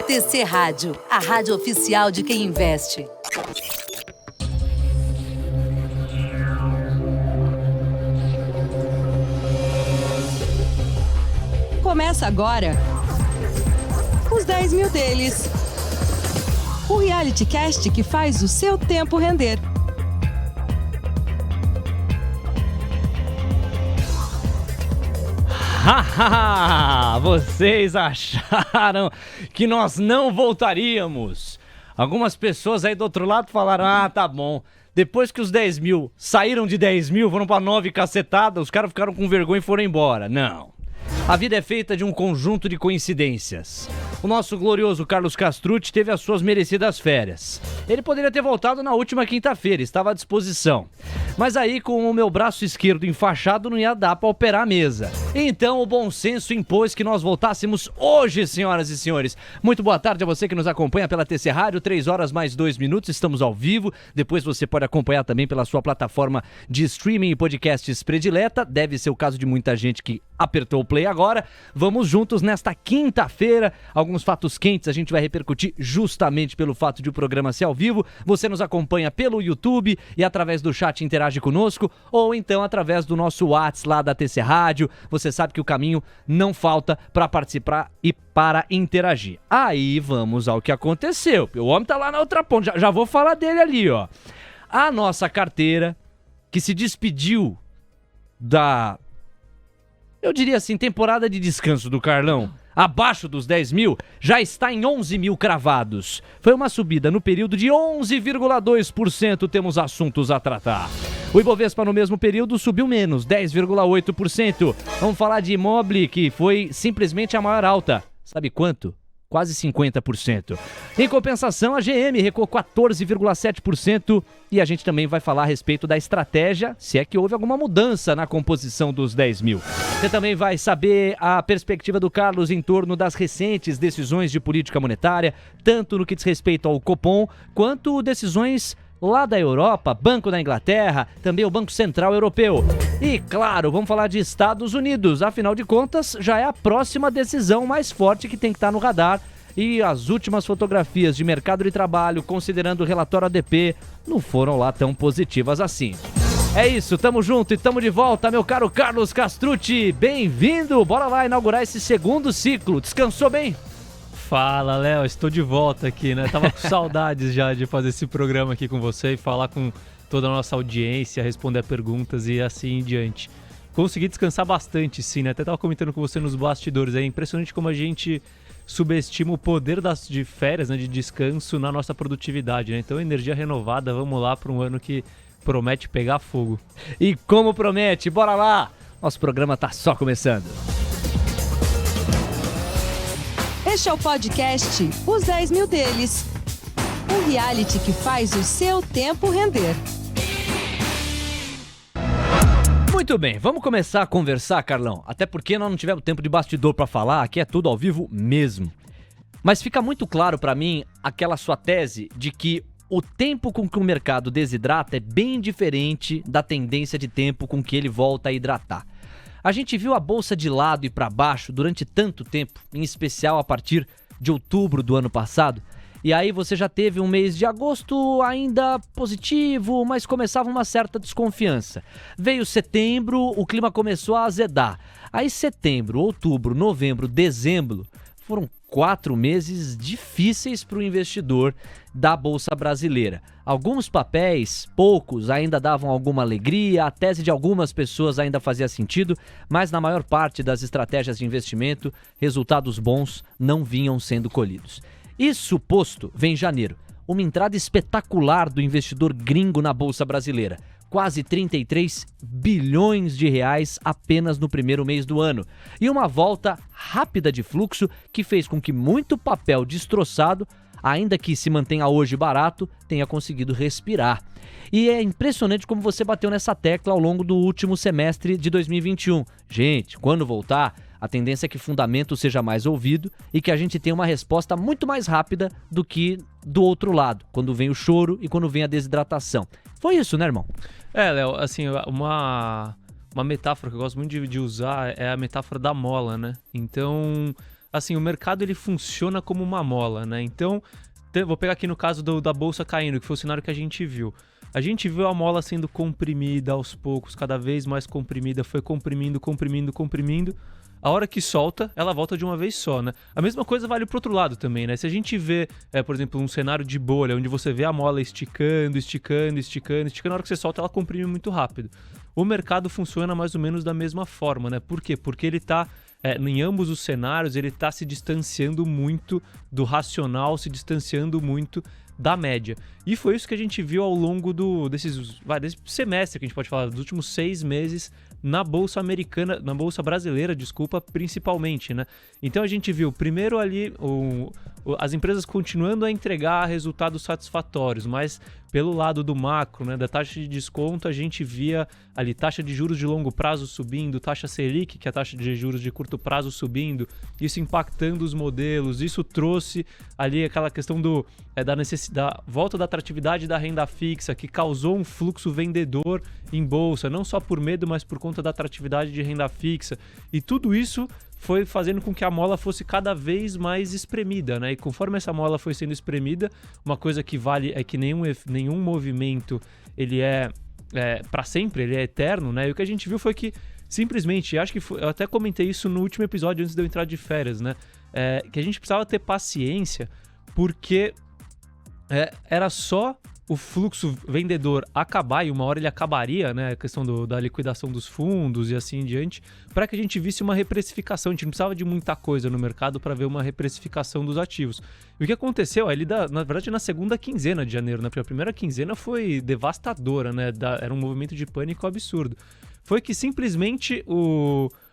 TC Rádio, a rádio oficial de quem investe. Começa agora os 10 mil deles. O reality cast que faz o seu tempo render. Haha! Vocês acharam que nós não voltaríamos? Algumas pessoas aí do outro lado falaram, tá bom. Depois que os 10 mil saíram de 10 mil, foram pra 9 cacetada, os caras ficaram com vergonha e foram embora. Não. A vida é feita de um conjunto de coincidências. O nosso glorioso Carlos Castrucci teve as suas merecidas férias. Ele poderia ter voltado na última quinta-feira, estava à disposição. Mas aí, com o meu braço esquerdo enfaixado, não ia dar para operar a mesa. Então, o bom senso impôs que nós voltássemos hoje, senhoras e senhores. Muito boa tarde a você que nos acompanha pela TC Rádio, 3 horas mais 2 minutos, estamos ao vivo. Depois você pode acompanhar também pela sua plataforma de streaming e podcasts predileta. Deve ser o caso de muita gente que apertou o play agora. Vamos juntos nesta quinta-feira. Alguns fatos quentes a gente vai repercutir justamente pelo fato de o programa ser ao vivo. Você nos acompanha pelo YouTube e através do chat interage conosco, ou então através do nosso WhatsApp lá da TC Rádio. Você sabe que o caminho não falta para participar e para interagir. Aí vamos ao que aconteceu. O homem tá lá na outra ponta, já vou falar dele ali, ó. A nossa carteira, que se despediu da, eu diria assim, temporada de descanso do Carlão, abaixo dos 10 mil, já está em 11 mil cravados. Foi uma subida no período de 11,2%, temos assuntos a tratar. O Ibovespa no mesmo período subiu menos, 10,8%. Vamos falar de Imóvel, que foi simplesmente a maior alta. Sabe quanto? Quase 50%. Em compensação, a GM recuou 14,7% e a gente também vai falar a respeito da estratégia, se é que houve alguma mudança na composição dos 10 mil. Você também vai saber a perspectiva do Carlos em torno das recentes decisões de política monetária, tanto no que diz respeito ao Copom, quanto decisões lá da Europa, Banco da Inglaterra, também o Banco Central Europeu. E, claro, vamos falar de Estados Unidos. Afinal de contas, já é a próxima decisão mais forte que tem que estar no radar. E as últimas fotografias de mercado de trabalho, considerando o relatório ADP, não foram lá tão positivas assim. É isso, tamo junto e tamo de volta, meu caro Carlos Castrucci. Bem-vindo! Bora lá inaugurar esse segundo ciclo. Descansou bem? Fala, Léo, estou de volta aqui, né? Tava com saudades já de fazer esse programa aqui com você e falar com toda a nossa audiência, responder perguntas e assim em diante. Consegui descansar bastante, sim, né? Até tava comentando com você nos bastidores, é impressionante como a gente subestima o poder de férias, né? De descanso na nossa produtividade, né? Então, energia renovada, vamos lá para um ano que promete pegar fogo. E como promete, bora lá! Nosso programa tá só começando. Este é o podcast Os 10 Mil Deles. Um reality que faz o seu tempo render. Muito bem, vamos começar a conversar, Carlão. Até porque nós não tivemos tempo de bastidor pra falar, aqui é tudo ao vivo mesmo. Mas fica muito claro pra mim aquela sua tese de que o tempo com que o mercado desidrata é bem diferente da tendência de tempo com que ele volta a hidratar. A gente viu a bolsa de lado e para baixo durante tanto tempo, em especial a partir de outubro do ano passado. E aí você já teve um mês de agosto ainda positivo, mas começava uma certa desconfiança. Veio setembro, o clima começou a azedar. Aí setembro, outubro, novembro, dezembro, foram 4 meses difíceis para o investidor da Bolsa Brasileira. Alguns papéis, poucos, ainda davam alguma alegria, a tese de algumas pessoas ainda fazia sentido, mas na maior parte das estratégias de investimento, resultados bons não vinham sendo colhidos. Isso posto, vem janeiro, uma entrada espetacular do investidor gringo na Bolsa Brasileira. Quase 33 bilhões de reais apenas no primeiro mês do ano. E uma volta rápida de fluxo que fez com que muito papel destroçado, ainda que se mantenha hoje barato, tenha conseguido respirar. E é impressionante como você bateu nessa tecla ao longo do último semestre de 2021. Gente, quando voltar, a tendência é que fundamento seja mais ouvido e que a gente tenha uma resposta muito mais rápida do que do outro lado, quando vem o choro e quando vem a desidratação. Foi isso, né, irmão? Léo, assim, uma metáfora que eu gosto muito de usar é a metáfora da mola, né? Então, assim, o mercado ele funciona como uma mola, né? Então, vou pegar aqui no caso da bolsa caindo, que foi o cenário que a gente viu. A gente viu a mola sendo comprimida aos poucos, cada vez mais comprimida, foi comprimindo. A hora que solta, ela volta de uma vez só, né? A mesma coisa vale pro outro lado também, né? Se a gente vê, por exemplo, um cenário de bolha, onde você vê a mola esticando, na hora que você solta, ela comprime muito rápido. O mercado funciona mais ou menos da mesma forma, né? Por quê? Porque ele tá, em ambos os cenários, ele tá se distanciando muito do racional, se distanciando muito da média. E foi isso que a gente viu ao longo desse semestre, que a gente pode falar, dos últimos 6 meses, na Bolsa Americana, na Bolsa Brasileira, principalmente, né? Então a gente viu, primeiro ali, as empresas continuando a entregar resultados satisfatórios, mas pelo lado do macro, né, da taxa de desconto, a gente via ali taxa de juros de longo prazo subindo, taxa Selic, que é a taxa de juros de curto prazo subindo, isso impactando os modelos, isso trouxe ali aquela questão da volta da atratividade da renda fixa, que causou um fluxo vendedor em bolsa, não só por medo, mas por conta da atratividade de renda fixa. E tudo isso foi fazendo com que a mola fosse cada vez mais espremida, né? E conforme essa mola foi sendo espremida, uma coisa que vale é que nenhum movimento ele é para sempre, ele é eterno, né? E o que a gente viu foi que simplesmente, acho que eu até comentei isso no último episódio antes de eu entrar de férias, né? Que a gente precisava ter paciência, porque era só o fluxo vendedor acabar, e uma hora ele acabaria, né, a questão da liquidação dos fundos e assim em diante, para que a gente visse uma reprecificação. A gente não precisava de muita coisa no mercado para ver uma reprecificação dos ativos. E o que aconteceu? Na verdade, na segunda quinzena de janeiro, né, porque a primeira quinzena foi devastadora, né, era um movimento de pânico absurdo. Foi que simplesmente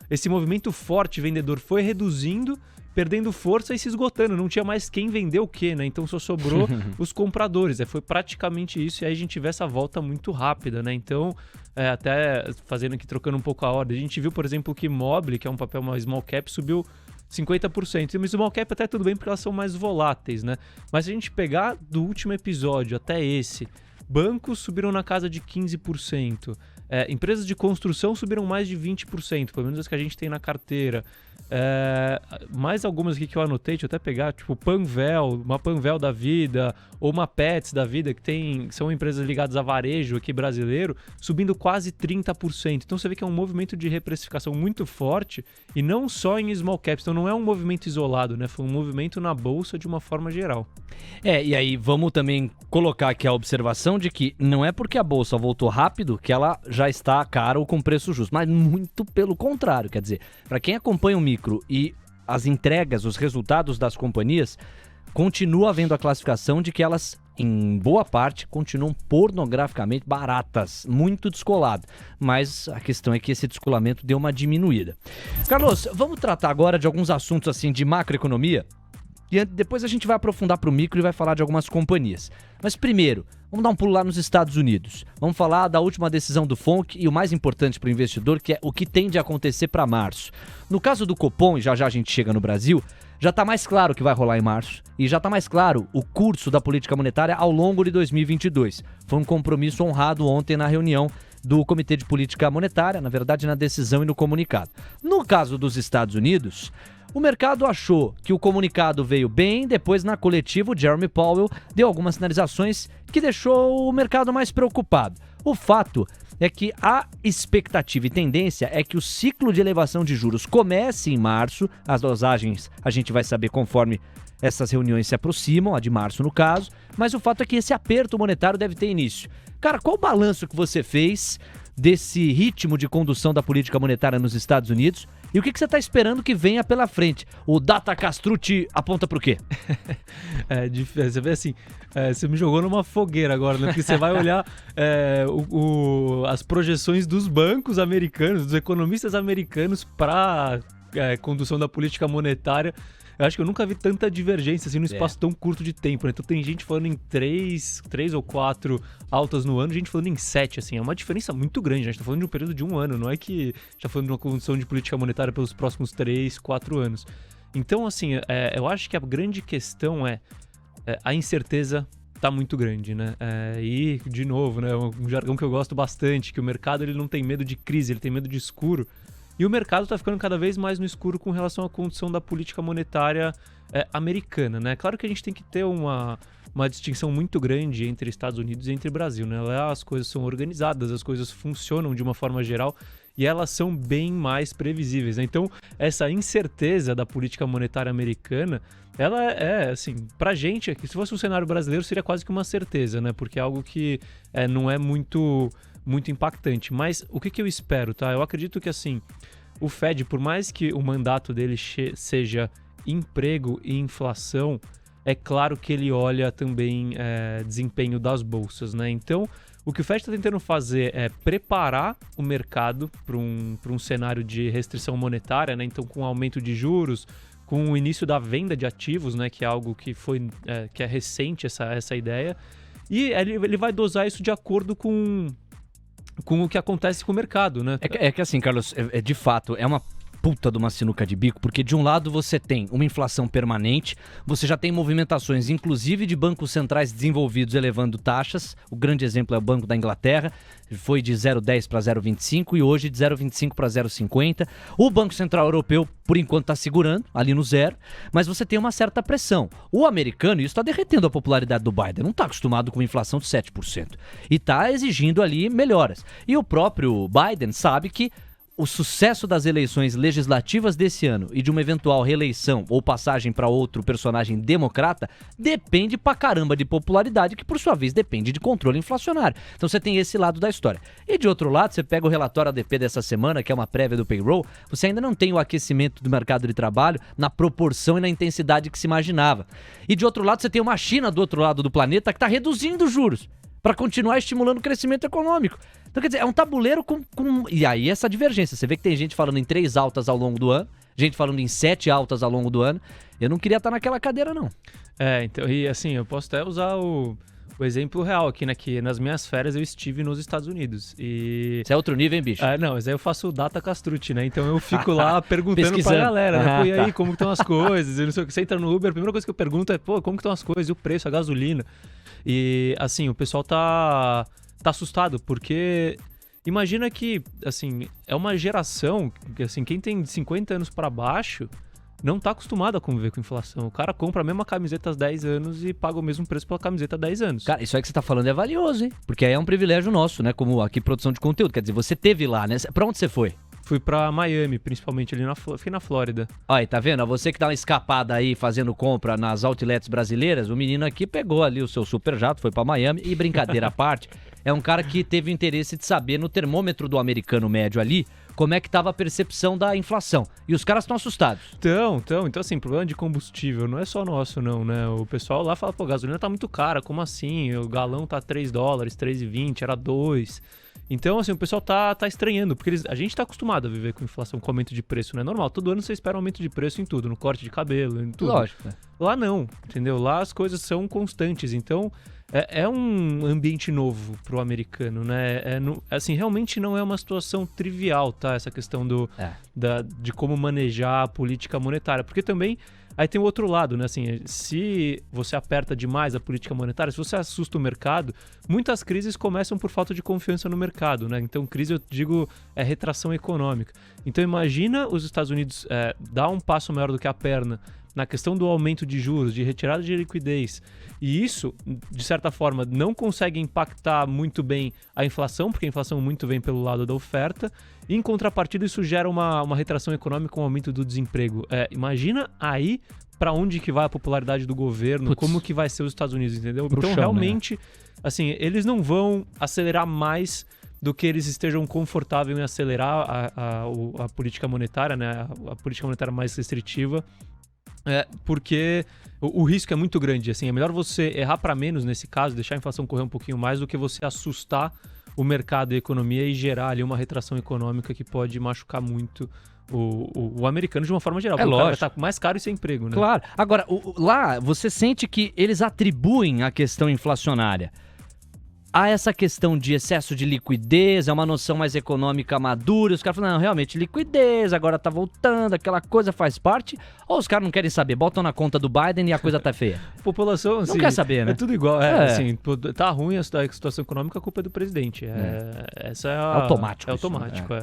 esse movimento forte vendedor foi reduzindo, perdendo força e se esgotando, não tinha mais quem vender o quê, né? Então só sobrou os compradores, foi praticamente isso, e aí a gente vê essa volta muito rápida, né? Então, até fazendo aqui, trocando um pouco a ordem, a gente viu, por exemplo, que Mobile, que é um papel mais small cap, subiu 50%. E o small cap até tudo bem, porque elas são mais voláteis, né? Mas se a gente pegar do último episódio até esse, bancos subiram na casa de 15%, empresas de construção subiram mais de 20%, pelo menos as que a gente tem na carteira. Mais algumas aqui que eu anotei, deixa eu até pegar, tipo uma Panvel da vida, ou uma Pets da vida, que são empresas ligadas a varejo aqui brasileiro, subindo quase 30%. Então você vê que é um movimento de reprecificação muito forte, e não só em small caps, então não é um movimento isolado, né? Foi um movimento na bolsa de uma forma geral. E aí vamos também colocar aqui a observação de que não é porque a bolsa voltou rápido que ela já está cara ou com preço justo, mas muito pelo contrário. Quer dizer, para quem acompanha o micro e as entregas, os resultados das companhias, continua havendo a classificação de que elas, em boa parte, continuam pornograficamente baratas, muito descolado. Mas a questão é que esse descolamento deu uma diminuída. Carlos, vamos tratar agora de alguns assuntos assim de macroeconomia, e depois a gente vai aprofundar para o micro e vai falar de algumas companhias. Mas primeiro, vamos dar um pulo lá nos Estados Unidos. Vamos falar da última decisão do FONC e o mais importante para o investidor, que é o que tem de acontecer para março. No caso do Copom, e já a gente chega no Brasil, já está mais claro o que vai rolar em março e já está mais claro o curso da política monetária ao longo de 2022. Foi um compromisso honrado ontem na reunião do Comitê de Política Monetária, na verdade na decisão e no comunicado. No caso dos Estados Unidos, o mercado achou que o comunicado veio bem, depois na coletiva o Jeremy Powell deu algumas sinalizações que deixou o mercado mais preocupado. O fato é que a expectativa e tendência é que o ciclo de elevação de juros comece em março, as dosagens a gente vai saber conforme essas reuniões se aproximam, a de março no caso, mas o fato é que esse aperto monetário deve ter início. Cara, qual o balanço que você fez desse ritmo de condução da política monetária nos Estados Unidos? E o que você está esperando que venha pela frente? O Data Castrucci aponta para o quê? Você vê assim, você me jogou numa fogueira agora, né? Porque você vai olhar as projeções dos bancos americanos, dos economistas americanos para condução da política monetária. Eu acho que eu nunca vi tanta divergência assim num espaço tão curto de tempo, né? Então tem gente falando em 3 ou 4 altas no ano, gente falando em 7, assim. É uma diferença muito grande, né? A gente tá falando de um período de 1 ano, não é que já falando de uma condução de política monetária pelos próximos 3, 4 anos. Então, assim, eu acho que a grande questão a incerteza tá muito grande, né? E, de novo, né? Um jargão que eu gosto bastante, que o mercado ele não tem medo de crise, ele tem medo de escuro. E o mercado está ficando cada vez mais no escuro com relação à condição da política monetária americana, né? Claro que a gente tem que ter uma distinção muito grande entre Estados Unidos e entre Brasil, né? Lá as coisas são organizadas, as coisas funcionam de uma forma geral e elas são bem mais previsíveis, né? Então, essa incerteza da política monetária americana, ela assim, pra gente aqui, se fosse um cenário brasileiro, seria quase que uma certeza, né? Porque é algo que não é muito impactante. Mas o que eu espero, tá? Eu acredito que, assim, o Fed, por mais que o mandato dele seja emprego e inflação, é claro que ele olha também desempenho das bolsas, né? Então, o que o Fed está tentando fazer é preparar o mercado para um cenário de restrição monetária, né? Então, com o aumento de juros, com o início da venda de ativos, né? Que é algo que que é recente essa ideia. E ele vai dosar isso de acordo com o que acontece com o mercado, né? É que assim, Carlos, de fato, é uma puta de uma sinuca de bico, porque de um lado você tem uma inflação permanente, você já tem movimentações, inclusive de bancos centrais desenvolvidos elevando taxas. O grande exemplo é o Banco da Inglaterra, foi de 0,10 para 0,25 e hoje de 0,25 para 0,50. O Banco Central Europeu, por enquanto, está segurando ali no zero, mas você tem uma certa pressão. O americano, isso está derretendo a popularidade do Biden, não está acostumado com inflação de 7% e está exigindo ali melhoras. E o próprio Biden sabe que o sucesso das eleições legislativas desse ano e de uma eventual reeleição ou passagem para outro personagem democrata depende pra caramba de popularidade, que por sua vez depende de controle inflacionário. Então você tem esse lado da história. E de outro lado, você pega o relatório ADP dessa semana, que é uma prévia do payroll, você ainda não tem o aquecimento do mercado de trabalho na proporção e na intensidade que se imaginava. E de outro lado, você tem uma China do outro lado do planeta que está reduzindo os juros para continuar estimulando o crescimento econômico. Então, quer dizer, é um tabuleiro com... E aí essa divergência. Você vê que tem gente falando em 3 altas ao longo do ano, gente falando em 7 altas ao longo do ano. Eu não queria estar naquela cadeira, não. Então, e assim, eu posso até usar o exemplo real aqui, né? Que nas minhas férias eu estive nos Estados Unidos. E... Isso é outro nível, hein, bicho? Não, mas aí eu faço data Castrucci, né? Então eu fico lá perguntando pra galera, né? Pô, e aí, como que estão as coisas? Eu não sei o que. Você entra no Uber, a primeira coisa que eu pergunto é, pô, como que estão as coisas? E o preço, a gasolina? E, assim, o pessoal tá assustado, porque imagina que, assim, é uma geração que, assim, quem tem de 50 anos pra baixo não tá acostumado a conviver com inflação. O cara compra a mesma camiseta há 10 anos e paga o mesmo preço pela camiseta há 10 anos. Cara, isso aí que você tá falando é valioso, hein? Porque aí é um privilégio nosso, né? Como aqui, produção de conteúdo. Quer dizer, você teve lá, né? Pra onde você foi? Fui pra Miami, principalmente ali fiquei na Flórida. Aí, tá vendo? Você que dá uma escapada aí fazendo compra nas outlets brasileiras, o menino aqui pegou ali o seu super jato, foi pra Miami e, brincadeira à parte, é um cara que teve o interesse de saber no termômetro do americano médio ali como é que tava a percepção da inflação. E os caras estão assustados. Então, assim, problema de combustível não é só nosso, não, né? O pessoal lá fala, pô, a gasolina tá muito cara, como assim? O galão tá $3, $3,20, era 2. Então, assim, o pessoal tá estranhando, porque a gente tá acostumado a viver com inflação, com aumento de preço, não é normal. Todo ano você espera um aumento de preço em tudo, no corte de cabelo, em tudo. Lógico. Lá não, entendeu? Lá as coisas são constantes, então é um ambiente novo pro americano, né? Assim, realmente não é uma situação trivial, tá? Essa questão de como manejar a política monetária, porque também aí tem o outro lado, né? Assim, se você aperta demais a política monetária, se você assusta o mercado, muitas crises começam por falta de confiança no mercado, né? Então, crise, eu digo, é retração econômica. Então, imagina os Estados Unidos dar um passo maior do que a perna na questão do aumento de juros, de retirada de liquidez, e isso, de certa forma, não consegue impactar muito bem a inflação, porque a inflação muito vem pelo lado da oferta, e em contrapartida isso gera uma retração econômica, um aumento do desemprego. Imagina aí para onde que vai a popularidade do governo, como que vai ser os Estados Unidos, entendeu? Então, realmente, assim, eles não vão acelerar mais do que eles estejam confortáveis em acelerar a política monetária, né? A política monetária mais restritiva, porque o risco é muito grande. Assim, é melhor você errar para menos nesse caso, deixar a inflação correr um pouquinho mais, do que você assustar o mercado e a economia e gerar ali uma retração econômica que pode machucar muito o americano de uma forma geral. Porque lógico. O cara tá mais caro e sem emprego, né? Claro. Agora, lá você sente que eles atribuem a questão inflacionária há essa questão de excesso de liquidez, é uma noção mais econômica madura, os caras falam, não, realmente, liquidez, agora tá voltando, aquela coisa faz parte, ou os caras não querem saber, botam na conta do Biden e a coisa tá feia? A população, assim, não quer saber, né? É tudo igual, assim, tá ruim a situação econômica, a culpa é do presidente. Essa é automático. É automático,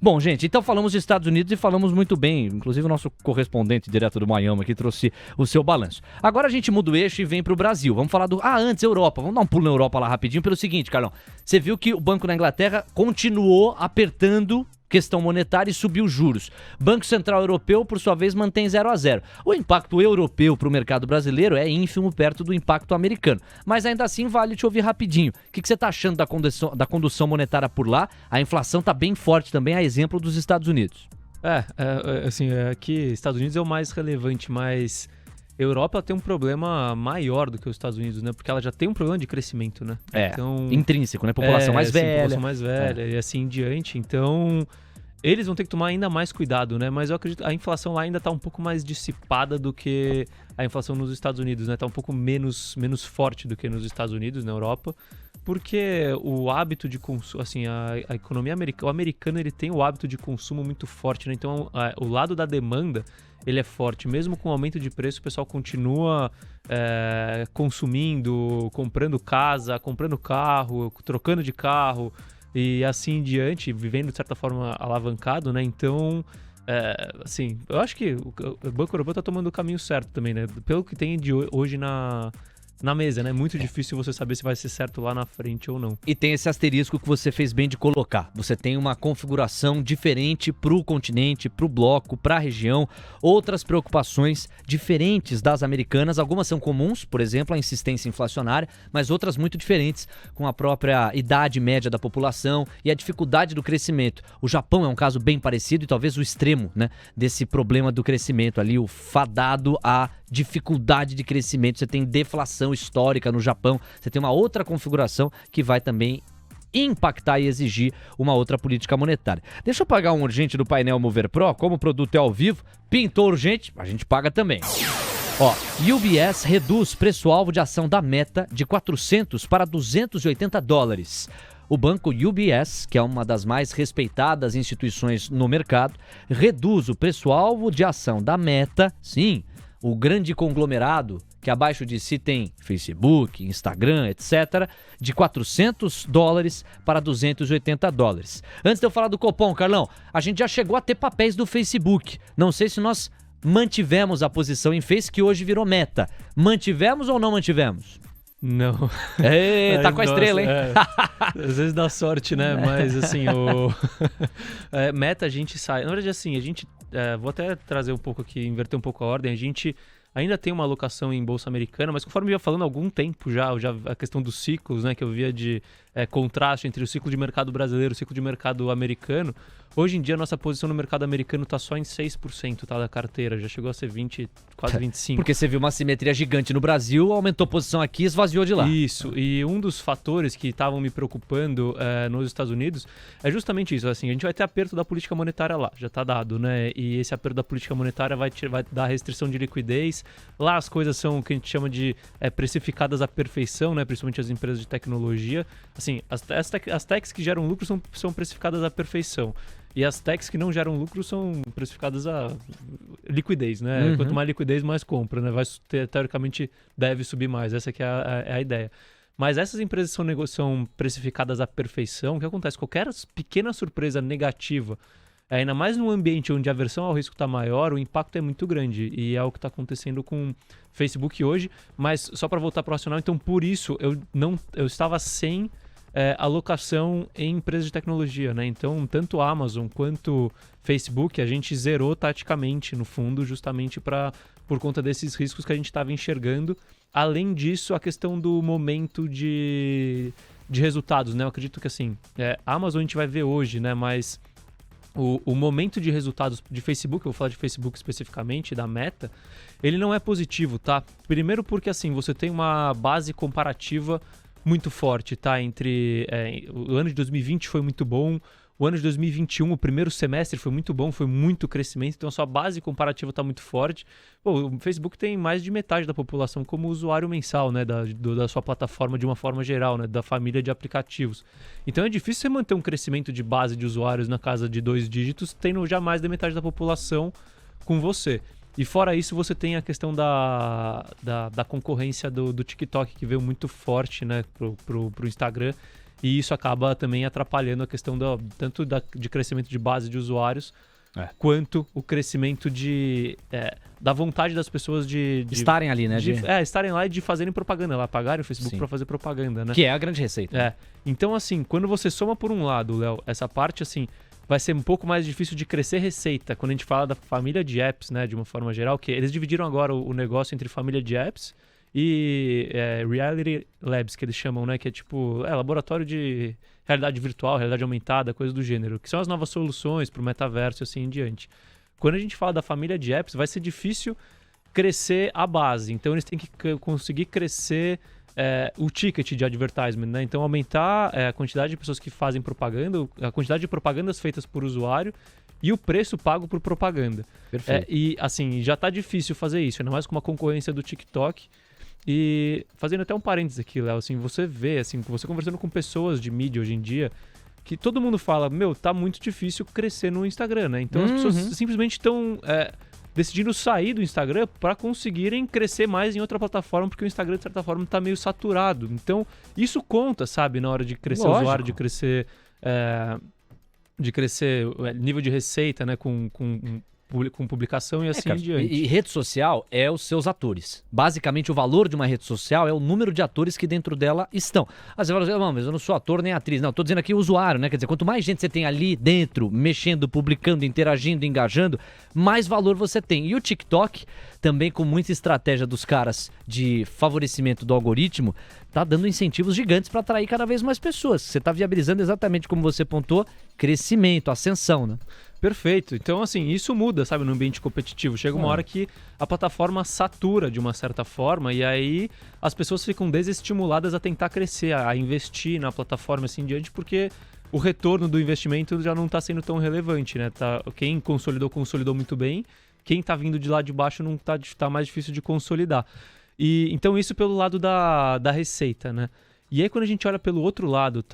Bom, gente, então falamos dos Estados Unidos e falamos muito bem, inclusive o nosso correspondente direto do Miami aqui trouxe o seu balanço. Agora a gente muda o eixo e vem pro Brasil, vamos falar antes, Europa, vamos dar um pulo na Europa lá rapidinho, pelo seguinte, Carlão, você viu que o Banco da Inglaterra continuou apertando questão monetária e subiu juros. Banco Central Europeu, por sua vez, mantém 0-0. O impacto europeu para o mercado brasileiro é ínfimo perto do impacto americano. Mas ainda assim vale te ouvir rapidinho. O que você está achando da condução monetária por lá? A inflação está bem forte também, a exemplo dos Estados Unidos. Assim, aqui Estados Unidos é o mais relevante, mas Europa tem um problema maior do que os Estados Unidos, né? Porque ela já tem um problema de crescimento, né? Então, intrínseco, né? População mais velha. População mais velha e assim em diante. Então, eles vão ter que tomar ainda mais cuidado, né? Mas eu acredito que a inflação lá ainda tá um pouco mais dissipada do que a inflação nos Estados Unidos, né? Tá um pouco menos forte do que nos Estados Unidos, na Europa. Porque o hábito de consumo, assim, a economia americana, o americano, ele tem o hábito de consumo muito forte, né? Então, o lado da demanda, ele é forte. Mesmo com o aumento de preço, o pessoal continua consumindo, comprando casa, comprando carro, trocando de carro e assim em diante, vivendo de certa forma alavancado, né? Então, assim, eu acho que o Banco Europeu está tomando o caminho certo também, né? Pelo que tem de hoje na mesa, né? É muito difícil você saber se vai ser certo lá na frente ou não. E tem esse asterisco que você fez bem de colocar. Você tem uma configuração diferente pro continente, pro bloco, pra região, outras preocupações diferentes das americanas. Algumas são comuns, por exemplo, a insistência inflacionária, mas outras muito diferentes com a própria idade média da população e a dificuldade do crescimento. O Japão é um caso bem parecido e talvez o extremo, né, desse problema do crescimento ali, o fadado à dificuldade de crescimento. Você tem deflação histórica no Japão, você tem uma outra configuração que vai também impactar e exigir uma outra política monetária. Deixa eu pagar um urgente do painel Mover Pro, como o produto é ao vivo, pintou urgente, a gente paga também. UBS reduz preço-alvo de ação da Meta de 400 para 280 dólares. O banco UBS, que é uma das mais respeitadas instituições no mercado, reduz o preço-alvo de ação da Meta, sim, o grande conglomerado que abaixo de si tem Facebook, Instagram, etc., de 400 dólares para 280 dólares. Antes de eu falar do Copom, Carlão, a gente já chegou a ter papéis do Facebook. Não sei se nós mantivemos a posição em Face, que hoje virou Meta. Mantivemos ou não mantivemos? Não. Tá com a estrela, hein? Às vezes dá sorte, né? Mas assim, Meta a gente sai. Na verdade, assim, a gente. Vou até trazer um pouco aqui, inverter um pouco a ordem. A gente ainda tem uma alocação em bolsa americana, mas conforme eu ia falando há algum tempo já a questão dos ciclos, né? Que eu via de contraste entre o ciclo de mercado brasileiro e o ciclo de mercado americano. Hoje em dia, a nossa posição no mercado americano está só em 6%, tá, da carteira. Já chegou a ser 20, quase 25%. Porque você viu uma simetria gigante no Brasil, aumentou a posição aqui e esvaziou de lá. Isso. E um dos fatores que estavam me preocupando nos Estados Unidos é justamente isso. Assim, a gente vai ter aperto da política monetária lá, já está dado, né? E esse aperto da política monetária vai dar restrição de liquidez. Lá as coisas são o que a gente chama de precificadas à perfeição, né? Principalmente as empresas de tecnologia. Assim, as techs que geram lucro são precificadas à perfeição. E as techs que não geram lucro são precificadas a liquidez, né? Quanto mais liquidez, mais compra, né? Teoricamente, deve subir mais. Essa que é a ideia. Mas essas empresas são precificadas à perfeição. O que acontece? Qualquer pequena surpresa negativa, ainda mais num ambiente onde a aversão ao risco está maior, o impacto é muito grande. E é o que está acontecendo com o Facebook hoje. Mas só para voltar para o racional, então por isso eu estava sem alocação em empresas de tecnologia, né? Então, tanto a Amazon quanto Facebook, a gente zerou taticamente no fundo, justamente por conta desses riscos que a gente estava enxergando. Além disso, a questão do momento de resultados, né? Eu acredito que assim, a Amazon a gente vai ver hoje, né? Mas o momento de resultados de Facebook, eu vou falar de Facebook especificamente, da Meta, ele não é positivo, tá? Primeiro porque assim, você tem uma base comparativa muito forte, tá? O ano de 2020 foi muito bom, O ano de 2021, o primeiro semestre foi muito bom, foi muito crescimento, então a sua base comparativa está muito forte. Pô, o Facebook tem mais de metade da população como usuário mensal, né, da sua plataforma de uma forma geral, né, da família de aplicativos. Então é difícil você manter um crescimento de base de usuários na casa de 2 dígitos, tendo já mais da metade da população com você. E fora isso, você tem a questão da concorrência do TikTok, que veio muito forte, né, pro Instagram. E isso acaba também atrapalhando a questão tanto de crescimento de base de usuários, quanto o crescimento da vontade das pessoas de estarem ali, né? Estarem lá e de fazerem propaganda lá, pagarem o Facebook para fazer propaganda, né? Que é a grande receita. Então, assim, quando você soma por um lado, Léo, essa parte, assim, vai ser um pouco mais difícil de crescer receita. Quando a gente fala da família de apps, né, de uma forma geral, que eles dividiram agora o negócio entre família de apps e Reality Labs, que eles chamam, né? Que é tipo laboratório de realidade virtual, realidade aumentada, coisa do gênero. Que são as novas soluções para o metaverso e assim em diante. Quando a gente fala da família de apps, vai ser difícil crescer a base. Então eles têm que conseguir crescer o ticket de advertisement, né? Então aumentar a quantidade de pessoas que fazem propaganda, a quantidade de propagandas feitas por usuário e o preço pago por propaganda. Perfeito. E assim, já tá difícil fazer isso, ainda mais com uma concorrência do TikTok. E fazendo até um parênteses aqui, Léo, assim, você vê, assim, você conversando com pessoas de mídia hoje em dia, que todo mundo fala, tá muito difícil crescer no Instagram, né? Então as pessoas simplesmente estão decidindo sair do Instagram para conseguirem crescer mais em outra plataforma, porque o Instagram, de certa forma, tá meio saturado. Então, isso conta, sabe, na hora de crescer o usuário, de crescer nível de receita, né, com publicação e assim em diante. E rede social é os seus atores. Basicamente, o valor de uma rede social é o número de atores que dentro dela estão. Às vezes você fala, mas eu não sou ator nem atriz. Não, estou dizendo aqui o usuário, né? Quer dizer, quanto mais gente você tem ali dentro, mexendo, publicando, interagindo, engajando, mais valor você tem. E o TikTok, também com muita estratégia dos caras de favorecimento do algoritmo, tá dando incentivos gigantes para atrair cada vez mais pessoas. Você está viabilizando exatamente como você pontuou, crescimento, ascensão, né? Perfeito. Então, assim, isso muda, sabe, no ambiente competitivo. Chega uma hora que a plataforma satura de uma certa forma e aí as pessoas ficam desestimuladas a tentar crescer, a investir na plataforma assim em diante, porque o retorno do investimento já não está sendo tão relevante, né? Quem consolidou muito bem. Quem está vindo de lá de baixo não tá mais difícil de consolidar. E então isso pelo lado da receita, né? E aí quando a gente olha pelo outro lado,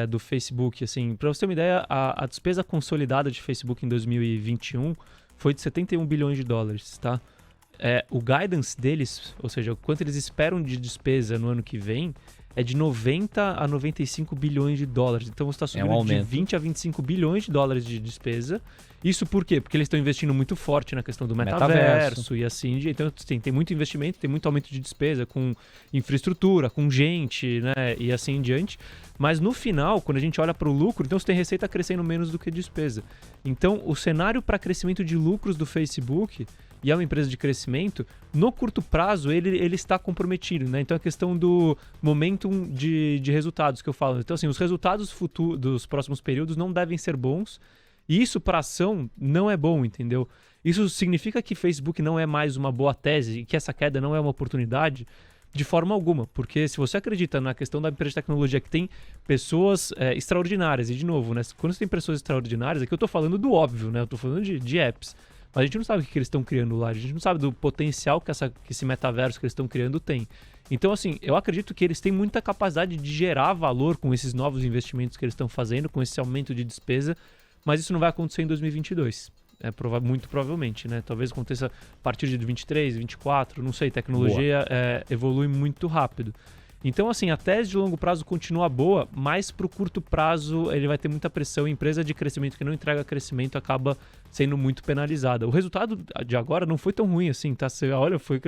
do Facebook, assim, para você ter uma ideia, a despesa consolidada de Facebook em 2021 foi de 71 bilhões de dólares, tá? O guidance deles, ou seja, o quanto eles esperam de despesa no ano que vem, é de 90 a 95 bilhões de dólares. Então você está subindo de 20 a 25 bilhões de dólares de despesa. Isso por quê? Porque eles estão investindo muito forte na questão do metaverso e assim. Então tem muito investimento, tem muito aumento de despesa com infraestrutura, com gente, né? E assim em diante. Mas no final, quando a gente olha para o lucro, então você tem receita crescendo menos do que despesa. Então o cenário para crescimento de lucros do Facebook, e é uma empresa de crescimento, no curto prazo ele está comprometido, né? Então a questão do momentum de resultados que eu falo. Então assim, os resultados dos próximos períodos não devem ser bons, e isso para a ação não é bom, entendeu? Isso significa que Facebook não é mais uma boa tese e que essa queda não é uma oportunidade? De forma alguma, porque se você acredita na questão da empresa de tecnologia que tem pessoas extraordinárias, e de novo, né? Quando você tem pessoas extraordinárias, aqui eu estou falando do óbvio, né? Eu estou falando de apps. Mas a gente não sabe o que eles estão criando lá, a gente não sabe do potencial que esse metaverso que eles estão criando tem. Então, assim, eu acredito que eles têm muita capacidade de gerar valor com esses novos investimentos que eles estão fazendo, com esse aumento de despesa, mas isso não vai acontecer em 2022. Muito provavelmente, né? Talvez aconteça a partir de 23, 24, não sei, tecnologia evolui muito rápido. Então, assim, a tese de longo prazo continua boa, mas para o curto prazo ele vai ter muita pressão. A empresa de crescimento que não entrega crescimento acaba sendo muito penalizada. O resultado de agora não foi tão ruim assim, tá? Você olha, foi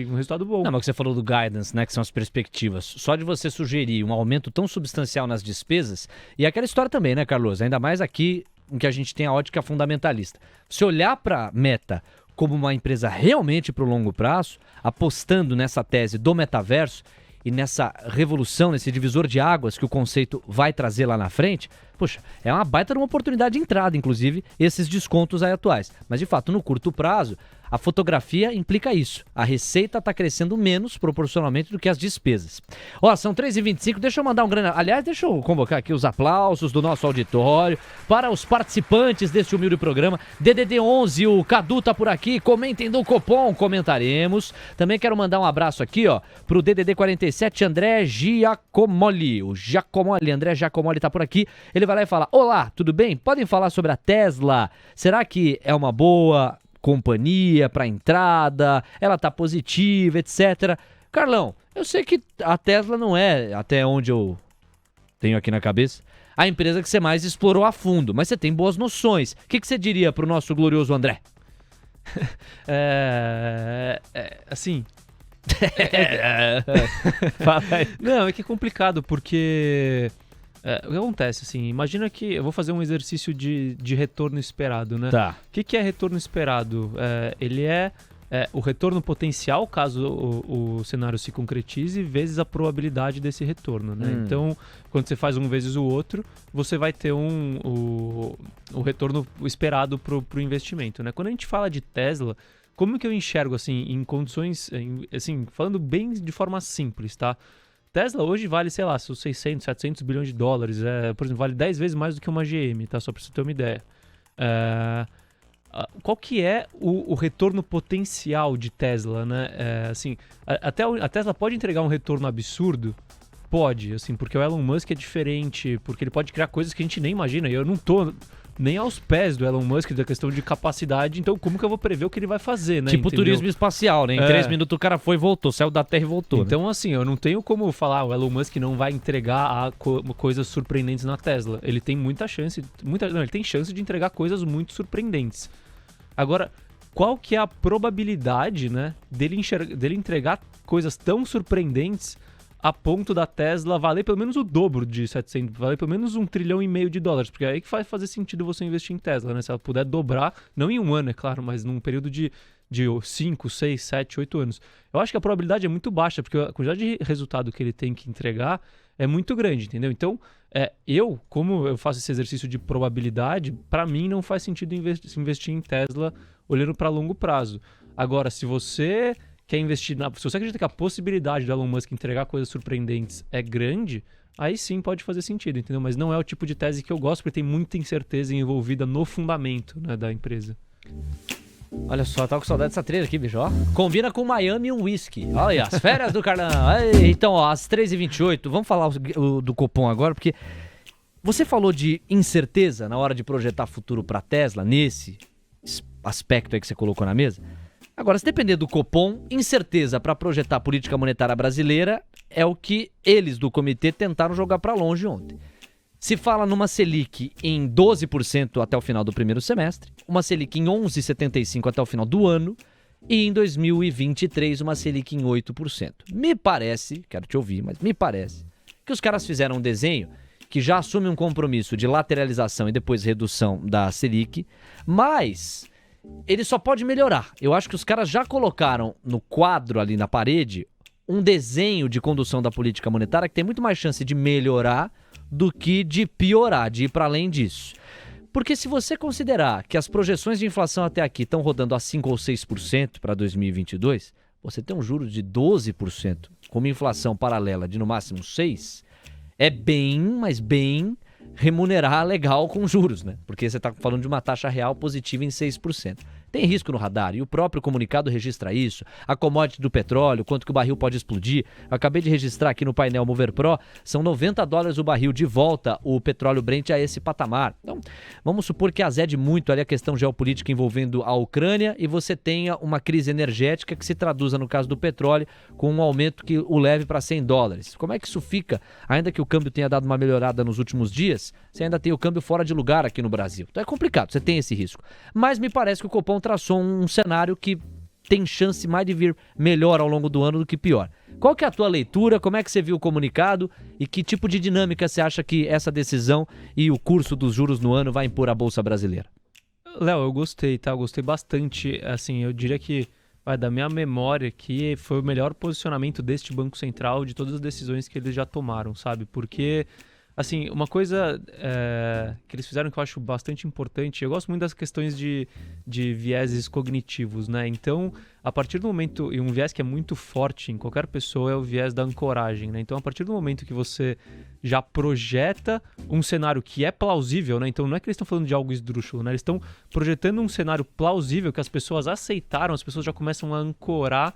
um resultado bom. Não, mas você falou do guidance, né, que são as perspectivas. Só de você sugerir um aumento tão substancial nas despesas, e aquela história também, né, Carlos? Ainda mais aqui em que a gente tem a ótica fundamentalista. Se olhar para a Meta como uma empresa realmente para o longo prazo, apostando nessa tese do metaverso, e nessa revolução, nesse divisor de águas que o conceito vai trazer lá na frente, poxa, é uma baita de uma oportunidade de entrada, inclusive, esses descontos aí atuais. Mas, de fato, no curto prazo, A fotografia implica isso. A receita está crescendo menos proporcionalmente do que as despesas. Ó, são 3h25, deixa eu mandar um grande... Aliás, deixa eu convocar aqui os aplausos do nosso auditório para os participantes deste humilde programa. DDD 11, o Cadu tá por aqui, comentem do Copom, comentaremos. Também quero mandar um abraço aqui, ó, pro DDD 47, André Giacomoli. O Giacomoli, André Giacomoli tá por aqui. Ele vai lá e fala: olá, tudo bem? Podem falar sobre a Tesla? Será que é uma boa companhia para entrada? Ela tá positiva, etc. Carlão, eu sei que a Tesla não é, até onde eu tenho aqui na cabeça, a empresa que você mais explorou a fundo, mas você tem boas noções. O que você diria pro nosso glorioso André? Assim... Fala aí. Não, é que é complicado, porque... o que acontece, assim, imagina que eu vou fazer um exercício de retorno esperado, né? Tá. O que é retorno esperado? Ele é o retorno potencial, caso o cenário se concretize, vezes a probabilidade desse retorno, né? Então, quando você faz um vezes o outro, você vai ter o retorno esperado pro investimento, né? Quando a gente fala de Tesla, como que eu enxergo, assim, em condições, assim, falando bem de forma simples, tá? Tesla hoje vale, sei lá, 600, 700 bilhões de dólares. Por exemplo, vale 10 vezes mais do que uma GM, tá? Só para você ter uma ideia. Qual que é o retorno potencial de Tesla, né? Assim, a Tesla pode entregar um retorno absurdo? Pode, assim, porque o Elon Musk é diferente, porque ele pode criar coisas que a gente nem imagina. E eu não tô nem aos pés do Elon Musk da questão de capacidade, então como que eu vou prever o que ele vai fazer, né? Tipo Entendeu? turismo espacial, né? Em 3 minutos o cara foi e voltou, saiu da Terra e voltou. Então, né? assim, eu não tenho como falar o Elon Musk não vai entregar coisas surpreendentes na Tesla. Ele tem muita chance, ele tem chance de entregar coisas muito surpreendentes. Agora, qual que é a probabilidade, né, dele entregar coisas tão surpreendentes a ponto da Tesla valer pelo menos o dobro de 700, valer pelo menos $1,5 trilhão de dólares, porque é aí que faz fazer sentido você investir em Tesla, né? Se ela puder dobrar, não em um ano, é claro, mas num período de 5, 6, 7, 8 anos. Eu acho que a probabilidade é muito baixa, porque a quantidade de resultado que ele tem que entregar é muito grande, entendeu? Então, como eu faço esse exercício de probabilidade, para mim não faz sentido investir em Tesla olhando para longo prazo. Agora, se você quer investir se você acredita que a possibilidade do Elon Musk entregar coisas surpreendentes é grande, aí sim pode fazer sentido, entendeu? Mas não é o tipo de tese que eu gosto, porque tem muita incerteza envolvida no fundamento, né, da empresa. Olha só, tava com saudade dessa trilha aqui, bicho, ó. Combina com Miami e um whisky. Olha aí, as férias do Carlão. Então, ó, às 3h28, vamos falar do Copom agora, porque você falou de incerteza na hora de projetar futuro para Tesla, nesse aspecto aí que você colocou na mesa. Agora, se depender do Copom, incerteza para projetar a política monetária brasileira é o que eles do comitê tentaram jogar para longe ontem. Se fala numa Selic em 12% até o final do primeiro semestre, uma Selic em 11,75% até o final do ano e em 2023 uma Selic em 8%. Me parece, quero te ouvir, mas me parece que os caras fizeram um desenho que já assume um compromisso de lateralização e depois redução da Selic, mas ele só pode melhorar. Eu acho que os caras já colocaram no quadro ali na parede um desenho de condução da política monetária que tem muito mais chance de melhorar do que de piorar, de ir para além disso. Porque se você considerar que as projeções de inflação até aqui estão rodando a 5 ou 6% para 2022, você tem um juros de 12%, com uma inflação paralela de no máximo 6%, é bem, mas bem remunerar legal com juros, né? Porque você está falando de uma taxa real positiva em 6%. Tem risco no radar e o próprio comunicado registra isso. A commodity do petróleo, quanto que o barril pode explodir. Eu acabei de registrar aqui no painel Mover Pro, são $90 o barril de volta o petróleo Brent a esse patamar. Então, vamos supor que azede muito ali a questão geopolítica envolvendo a Ucrânia e você tenha uma crise energética que se traduza, no caso do petróleo, com um aumento que o leve para $100. Como é que isso fica? Ainda que o câmbio tenha dado uma melhorada nos últimos dias, você ainda tem o câmbio fora de lugar aqui no Brasil. Então é complicado, você tem esse risco. Mas me parece que o Copom traçou um cenário que tem chance mais de vir melhor ao longo do ano do que pior. Qual que é a tua leitura? Como é que você viu o comunicado? E que tipo de dinâmica você acha que essa decisão e o curso dos juros no ano vai impor à Bolsa Brasileira? Léo, eu gostei, tá? Eu gostei bastante. Assim, eu diria que da minha memória que foi o melhor posicionamento deste Banco Central de todas as decisões que eles já tomaram, sabe? Porque assim, uma coisa que eles fizeram que eu acho bastante importante, eu gosto muito das questões de vieses cognitivos, né? Então, a partir do momento, e um viés que é muito forte em qualquer pessoa é o viés da ancoragem, né? Então, a partir do momento que você já projeta um cenário que é plausível, né? Então, não é que eles estão falando de algo esdrúxulo, né? Eles estão projetando um cenário plausível que as pessoas aceitaram, as pessoas já começam a ancorar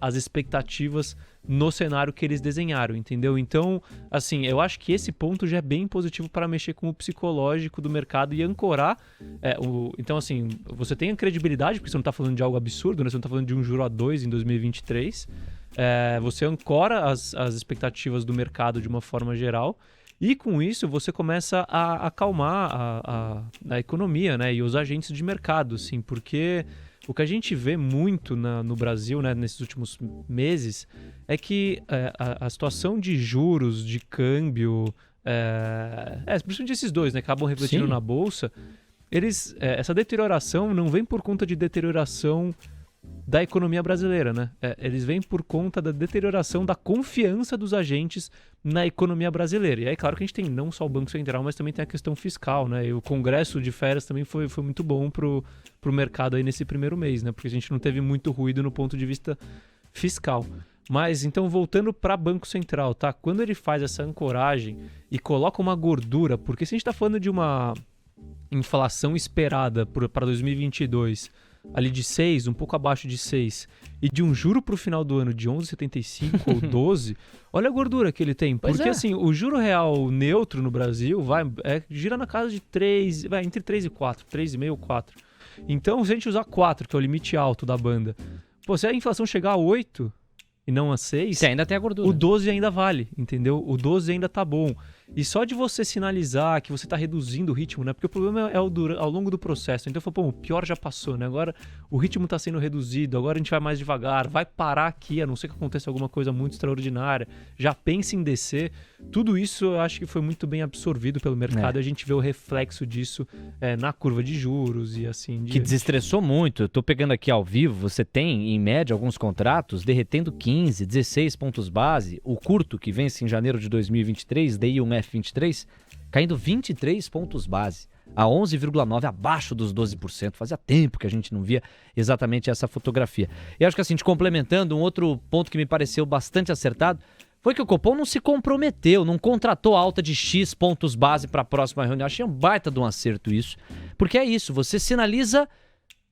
as expectativas no cenário que eles desenharam, entendeu? Então, assim, eu acho que esse ponto já é bem positivo para mexer com o psicológico do mercado e ancorar. Então, assim, você tem a credibilidade, porque você não está falando de algo absurdo, né? Você não está falando de um juro a 2 em 2023. Você ancora as expectativas do mercado de uma forma geral. E com isso você começa a acalmar a economia, né? E os agentes de mercado, assim, porque o que a gente vê muito no Brasil, né, nesses últimos meses, é que a situação de juros, de câmbio, principalmente esses dois, né, acabam refletindo Sim. na Bolsa, essa deterioração não vem por conta de deterioração da economia brasileira, né? Eles vêm por conta da deterioração da confiança dos agentes na economia brasileira. E aí, claro que a gente tem não só o Banco Central, mas também tem a questão fiscal, né? E o Congresso de Férias também foi muito bom pro mercado aí nesse primeiro mês, né? Porque a gente não teve muito ruído no ponto de vista fiscal. Mas, então, voltando para Banco Central, tá? Quando ele faz essa ancoragem e coloca uma gordura, porque se a gente está falando de uma inflação esperada para 2022 ali de 6, um pouco abaixo de 6, e de um juro para o final do ano de 11,75 ou 12, olha a gordura que ele tem. Porque assim, o juro real neutro no Brasil gira na casa de 3, entre 3 e 4, 3,5 ou 4. Então, se a gente usar 4, que é o limite alto da banda, se a inflação chegar a 8 e não a 6, Você ainda tem a gordura. o 12 ainda vale, entendeu? O 12 ainda tá bom. E só de você sinalizar que você tá reduzindo o ritmo, né? Porque o problema é ao longo do processo. Então, o pior já passou, né? Agora o ritmo tá sendo reduzido, agora a gente vai mais devagar, vai parar aqui, a não ser que aconteça alguma coisa muito extraordinária. Já pensa em descer. Tudo isso eu acho que foi muito bem absorvido pelo mercado e a gente vê o reflexo disso na curva de juros e assim Que desestressou muito. Eu tô pegando aqui ao vivo, você tem, em média, alguns contratos derretendo 15, 16 pontos base. O curto, que vence em janeiro de 2023, DI 1F23, caindo 23 pontos base, a 11,9, abaixo dos 12%. Fazia tempo que a gente não via exatamente essa fotografia. E acho que assim, te complementando, um outro ponto que me pareceu bastante acertado foi que o Copom não se comprometeu, não contratou alta de X pontos base para a próxima reunião. Achei um baita de um acerto isso, porque é isso, você sinaliza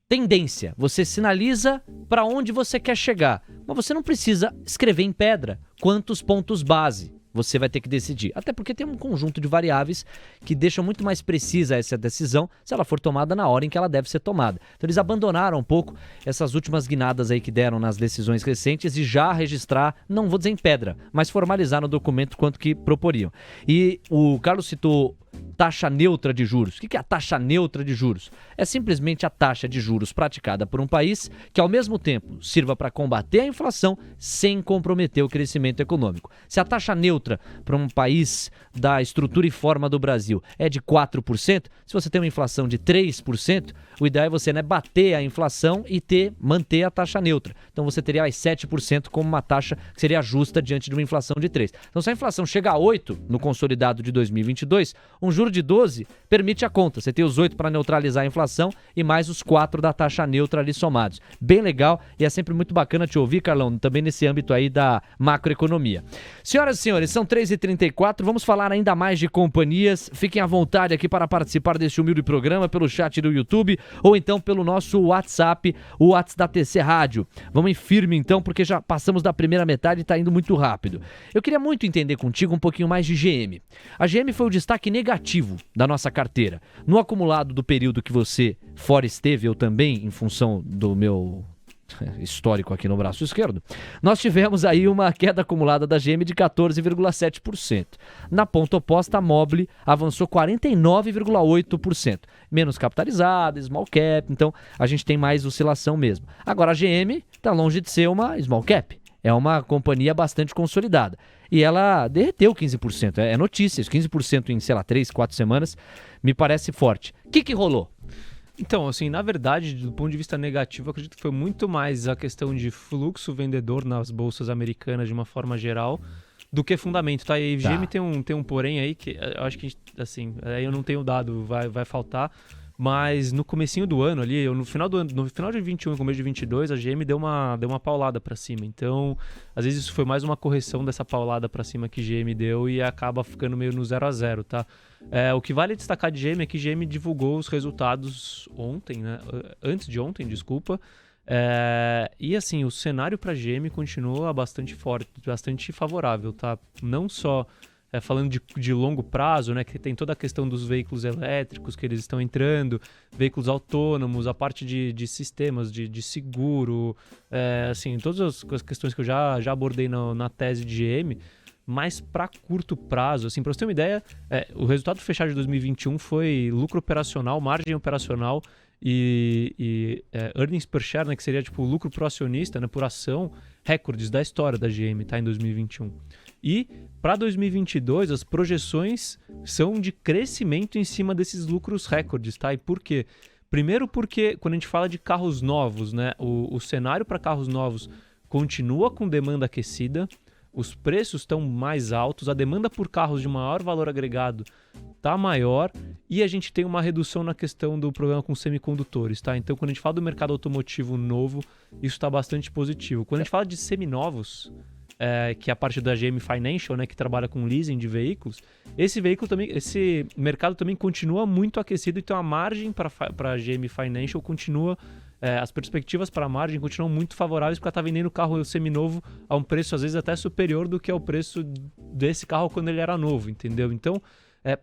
tendência, você sinaliza para onde você quer chegar, mas você não precisa escrever em pedra quantos pontos base você vai ter que decidir. Até porque tem um conjunto de variáveis que deixam muito mais precisa essa decisão se ela for tomada na hora em que ela deve ser tomada. Então eles abandonaram um pouco essas últimas guinadas aí que deram nas decisões recentes e já registrar, não vou dizer em pedra, mas formalizar no documento quanto que proporiam. E o Carlos citou taxa neutra de juros. O que é a taxa neutra de juros? É simplesmente a taxa de juros praticada por um país que, ao mesmo tempo, sirva para combater a inflação sem comprometer o crescimento econômico. Se a taxa neutra para um país da estrutura e forma do Brasil é de 4%, se você tem uma inflação de 3%, o ideal é você bater a inflação e manter a taxa neutra. Então você teria as 7% como uma taxa que seria justa diante de uma inflação de 3%. Então se a inflação chega a 8% no consolidado de 2022, um juro de 12 permite a conta. Você tem os 8 para neutralizar a inflação e mais os 4 da taxa neutra ali somados. Bem legal e é sempre muito bacana te ouvir, Carlão, também nesse âmbito aí da macroeconomia. Senhoras e senhores, são 3h34, vamos falar ainda mais de companhias. Fiquem à vontade aqui para participar deste humilde programa pelo chat do YouTube ou então pelo nosso WhatsApp, o WhatsApp da TC Rádio. Vamos em firme então, porque já passamos da primeira metade e está indo muito rápido. Eu queria muito entender contigo um pouquinho mais de GM. A GM foi o destaque negativo da nossa carteira. No acumulado do período que você fora esteve, eu também, em função do meu histórico aqui no braço esquerdo, nós tivemos aí uma queda acumulada da GM de 14,7%. Na ponta oposta, a Mobile avançou 49,8%. Menos capitalizada, small cap, então a gente tem mais oscilação mesmo. Agora a GM está longe de ser uma small cap. É uma companhia bastante consolidada. E ela derreteu 15%. É notícia. 15% em, 3, 4 semanas me parece forte. O que rolou? Então, assim, na verdade, do ponto de vista negativo, eu acredito que foi muito mais a questão de fluxo vendedor nas bolsas americanas de uma forma geral do que fundamento, tá? E a GM tem um porém aí que eu acho que, assim, aí eu não tenho dado, vai faltar, mas no comecinho do ano ali, no final de 21 e começo de 22, a GM deu uma paulada para cima. Então, às vezes isso foi mais uma correção dessa paulada para cima que GM deu e acaba ficando meio no 0-0, tá? O que vale destacar de GM é que GM divulgou os resultados ontem, né? Antes de ontem, desculpa. E assim, o cenário para GM continua bastante forte, bastante favorável, tá? Não só falando de longo prazo, né? Que tem toda a questão dos veículos elétricos que eles estão entrando, veículos autônomos, a parte de sistemas, de seguro, assim, todas as questões que eu já abordei na tese de GM. Mas para curto prazo, assim, para você ter uma ideia, o resultado fechado de 2021 foi lucro operacional, margem operacional e earnings per share, né, que seria tipo o lucro pro acionista, né, por ação, recordes da história da GM, tá, em 2021. E para 2022 as projeções são de crescimento em cima desses lucros recordes, tá? E por quê? Primeiro porque quando a gente fala de carros novos, né, o cenário para carros novos continua com demanda aquecida. Os preços estão mais altos, a demanda por carros de maior valor agregado está maior e a gente tem uma redução na questão do problema com semicondutores, tá? Então, quando a gente fala do mercado automotivo novo, isso está bastante positivo. Quando a gente fala de seminovos, que é a parte da GM Financial, né, que trabalha com leasing de veículos, esse mercado também continua muito aquecido, então a margem para a GM Financial continua... as perspectivas para a margem continuam muito favoráveis porque ela está vendendo o carro seminovo a um preço às vezes até superior do que é o preço desse carro quando ele era novo, entendeu? Então,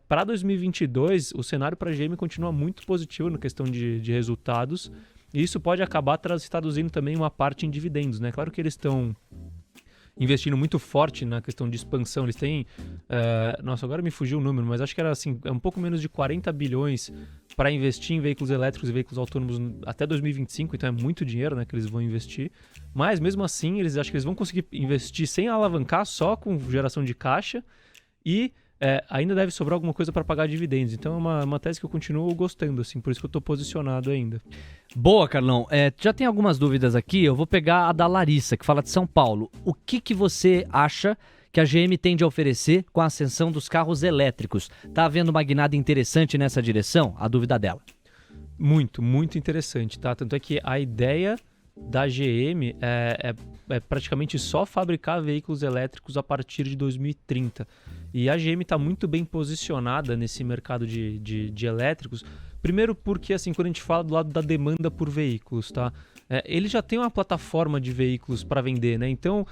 para 2022, o cenário para a GM continua muito positivo na questão de resultados e isso pode acabar se traduzindo também uma parte em dividendos, né? Claro que eles estão investindo muito forte na questão de expansão. Eles têm... nossa, agora me fugiu o número, mas acho que era assim, um pouco menos de 40 bilhões para investir em veículos elétricos e veículos autônomos até 2025, então é muito dinheiro, né, que eles vão investir. Mas mesmo assim, acho que eles vão conseguir investir sem alavancar, só com geração de caixa e ainda deve sobrar alguma coisa para pagar dividendos. Então é uma tese que eu continuo gostando, assim, por isso que eu estou posicionado ainda. Boa, Carlão. Já tem algumas dúvidas aqui, eu vou pegar a da Larissa, que fala de São Paulo. O que você acha que a GM tende a oferecer com a ascensão dos carros elétricos? Tá havendo uma guinada interessante nessa direção? A dúvida dela. Muito, muito interessante, tá? Tanto é que a ideia da GM é praticamente só fabricar veículos elétricos a partir de 2030. E a GM está muito bem posicionada nesse mercado de elétricos. Primeiro porque, assim, quando a gente fala do lado da demanda por veículos, tá? Ele já tem uma plataforma de veículos para vender, né? Então,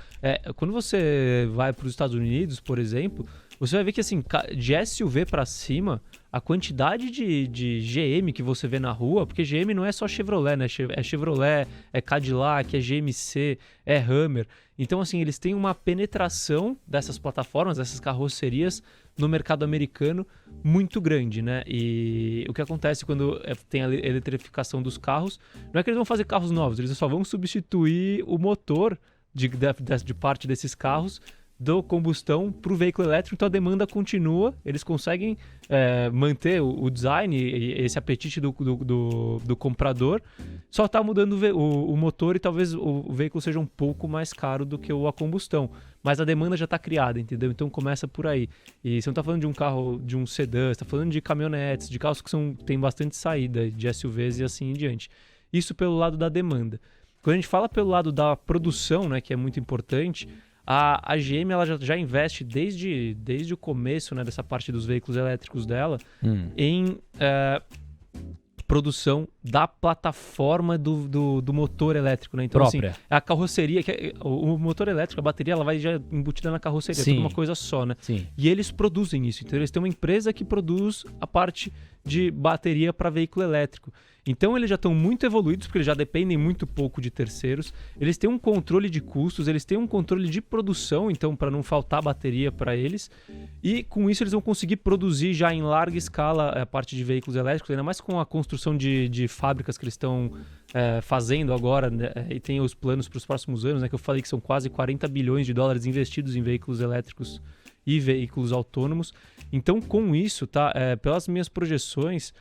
quando você vai para os Estados Unidos, por exemplo, você vai ver que, assim, de SUV para cima, a quantidade de GM que você vê na rua, porque GM não é só Chevrolet, né? É Chevrolet, é Cadillac, é GMC, é Hummer. Então, assim, eles têm uma penetração dessas plataformas, dessas carrocerias no mercado americano muito grande, né? E o que acontece quando tem a eletrificação dos carros, não é que eles vão fazer carros novos, eles só vão substituir o motor de parte desses carros do combustão para o veículo elétrico, então a demanda continua, eles conseguem manter o design e esse apetite do comprador, só está mudando o motor e talvez o veículo seja um pouco mais caro do que a combustão, mas a demanda já está criada, entendeu? Então começa por aí. E você não está falando de um carro, de um sedã, você está falando de caminhonetes, de carros que têm bastante saída, de SUVs e assim em diante. Isso pelo lado da demanda. Quando a gente fala pelo lado da produção, né, que é muito importante, a GM ela já investe desde o começo, né, dessa parte dos veículos elétricos dela em produção da plataforma do motor elétrico, né? Então, própria. Assim, a carroceria, o motor elétrico, a bateria, ela vai já embutida na carroceria, tudo uma coisa só, né? Sim. E eles produzem isso. Então, eles têm uma empresa que produz a parte de bateria para veículo elétrico. Então, eles já estão muito evoluídos, porque eles já dependem muito pouco de terceiros. Eles têm um controle de custos, eles têm um controle de produção, então, para não faltar bateria para eles. E, com isso, eles vão conseguir produzir já em larga escala a parte de veículos elétricos, ainda mais com a construção de fábricas que eles estão fazendo agora, né? E tem os planos para os próximos anos, né? Que eu falei que são quase 40 bilhões de dólares investidos em veículos elétricos e veículos autônomos. Então, com isso, tá? Pelas minhas projeções,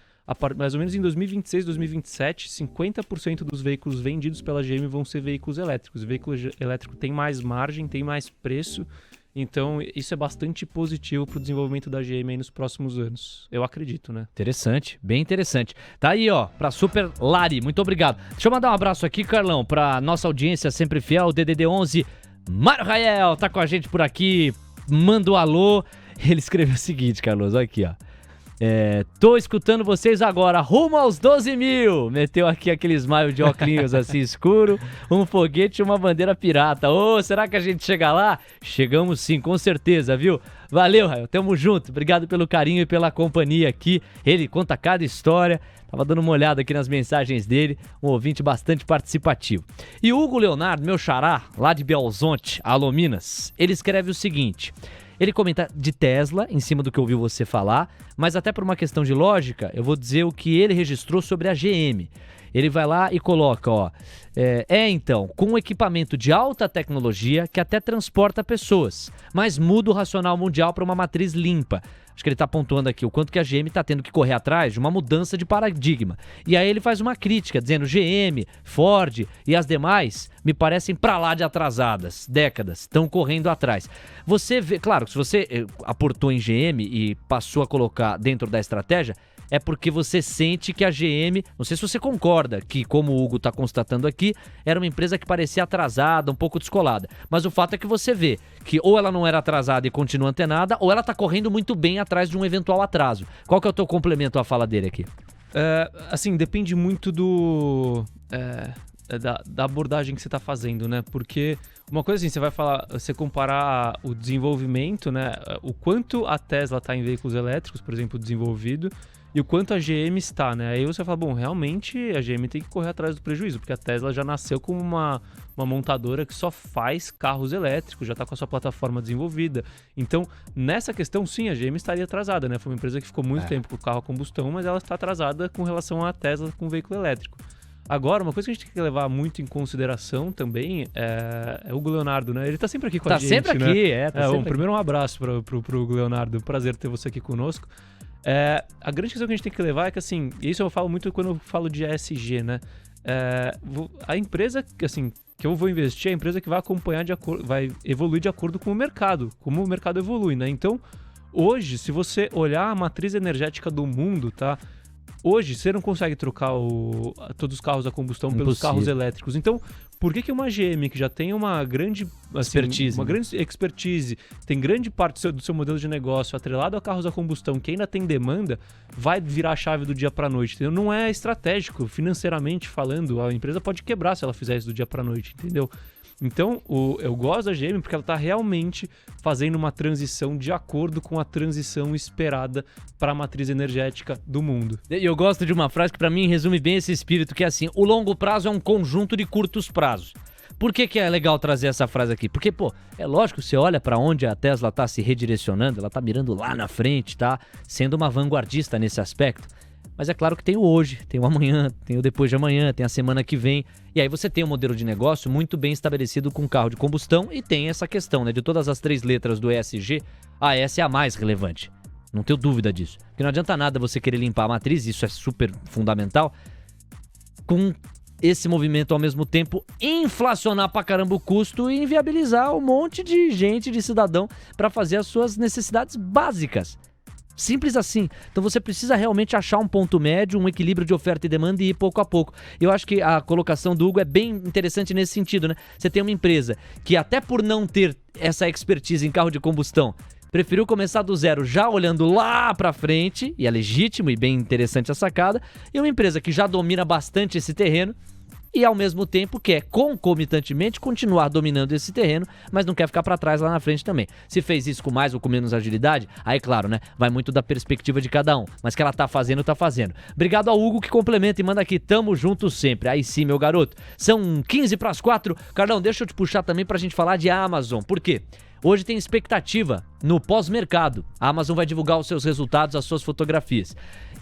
mais ou menos em 2026, 2027, 50% dos veículos vendidos pela GM vão ser veículos elétricos. O veículo elétrico tem mais margem, tem mais preço, então isso é bastante positivo para o desenvolvimento da GM aí nos próximos anos. Eu acredito, né? Interessante, bem interessante. Tá aí, ó, pra Super Lari, muito obrigado. Deixa eu mandar um abraço aqui, Carlão, pra nossa audiência sempre fiel, DDD 11, Mário Rael, tá com a gente por aqui, manda um alô. Ele escreveu o seguinte, Carlos, olha aqui, ó. Tô escutando vocês agora, rumo aos 12 mil. Meteu aqui aquele smile de óculos assim escuro, um foguete e uma bandeira pirata. Será que a gente chega lá? Chegamos sim, com certeza, viu? Valeu, Rael, tamo junto. Obrigado pelo carinho e pela companhia aqui. Ele conta cada história. Tava dando uma olhada aqui nas mensagens dele, um ouvinte bastante participativo. E o Hugo Leonardo, meu xará, lá de Belzonte, Alô Minas, ele escreve o seguinte... Ele comenta de Tesla, em cima do que ouviu você falar, mas até por uma questão de lógica, eu vou dizer o que ele registrou sobre a GM. Ele vai lá e coloca, ó, então, com um equipamento de alta tecnologia que até transporta pessoas, mas muda o racional mundial para uma matriz limpa. Acho que ele está pontuando aqui o quanto que a GM está tendo que correr atrás de uma mudança de paradigma. E aí ele faz uma crítica, dizendo GM, Ford e as demais me parecem pra lá de atrasadas, décadas, estão correndo atrás. Você vê, claro, se você aportou em GM e passou a colocar dentro da estratégia, é porque você sente que a GM, não sei se você concorda, que como o Hugo está constatando aqui, era uma empresa que parecia atrasada, um pouco descolada. Mas o fato é que você vê que ou ela não era atrasada e continua antenada, ou ela está correndo muito bem atrás de um eventual atraso. Qual que é o teu complemento à fala dele aqui? Assim, depende muito da abordagem que você está fazendo, né? Porque uma coisa assim, você comparar o desenvolvimento, né? O quanto a Tesla está em veículos elétricos, por exemplo, desenvolvido, e o quanto a GM está, né? Aí você fala, bom, realmente a GM tem que correr atrás do prejuízo, porque a Tesla já nasceu como uma montadora que só faz carros elétricos, já está com a sua plataforma desenvolvida. Então, nessa questão, sim, a GM estaria atrasada, né? Foi uma empresa que ficou muito tempo com o carro a combustão, mas ela está atrasada com relação à Tesla com o veículo elétrico. Agora, uma coisa que a gente tem que levar muito em consideração também é o Hugo Leonardo, né? Ele tá sempre aqui com a gente, sempre né? aqui, tá sempre primeiro um abraço pro Hugo Leonardo, prazer ter você aqui conosco. A grande questão que a gente tem que levar é que, assim, isso eu falo muito quando eu falo de ESG, né? A empresa, assim, que eu vou investir é a empresa que vai acompanhar, vai evoluir de acordo com o mercado, como o mercado evolui, né? Então, hoje, se você olhar a matriz energética do mundo, tá? Hoje, você não consegue trocar todos os carros a combustão pelos carros elétricos. Então, por que uma GM que já tem uma grande expertise, tem grande parte do seu modelo de negócio atrelado a carros a combustão, que ainda tem demanda, vai virar a chave do dia para a noite? Entendeu? Não é estratégico, financeiramente falando. A empresa pode quebrar se ela fizer isso do dia para a noite, entendeu? Então, eu gosto da GM porque ela está realmente fazendo uma transição de acordo com a transição esperada para a matriz energética do mundo. E eu gosto de uma frase que para mim resume bem esse espírito, que é assim, o longo prazo é um conjunto de curtos prazos. Por que é legal trazer essa frase aqui? Porque, é lógico, você olha para onde a Tesla está se redirecionando, ela está mirando lá na frente, tá sendo uma vanguardista nesse aspecto. Mas é claro que tem o hoje, tem o amanhã, tem o depois de amanhã, tem a semana que vem. E aí você tem um modelo de negócio muito bem estabelecido com carro de combustão e tem essa questão, né? De todas as 3 letras do ESG, a S é a mais relevante. Não tenho dúvida disso. Porque não adianta nada você querer limpar a matriz, isso é super fundamental, com esse movimento ao mesmo tempo inflacionar pra caramba o custo e inviabilizar um monte de gente, de cidadão, para fazer as suas necessidades básicas. Simples assim. Então você precisa realmente achar um ponto médio, um equilíbrio de oferta e demanda e ir pouco a pouco. Eu acho que a colocação do Hugo é bem interessante nesse sentido, né? Você tem uma empresa que até por não ter essa expertise em carro de combustão, preferiu começar do zero já olhando lá pra frente, e é legítimo e bem interessante a sacada, e uma empresa que já domina bastante esse terreno, e ao mesmo tempo quer concomitantemente continuar dominando esse terreno, mas não quer ficar para trás lá na frente também. Se fez isso com mais ou com menos agilidade, aí claro, né, vai muito da perspectiva de cada um, mas que ela tá fazendo, tá fazendo. Obrigado ao Hugo que complementa e manda aqui, tamo junto sempre. Aí sim, meu garoto, são 15:45. Carlão, deixa eu te puxar também pra gente falar de Amazon. Por quê? Hoje tem expectativa no pós-mercado. A Amazon vai divulgar os seus resultados, as suas fotografias.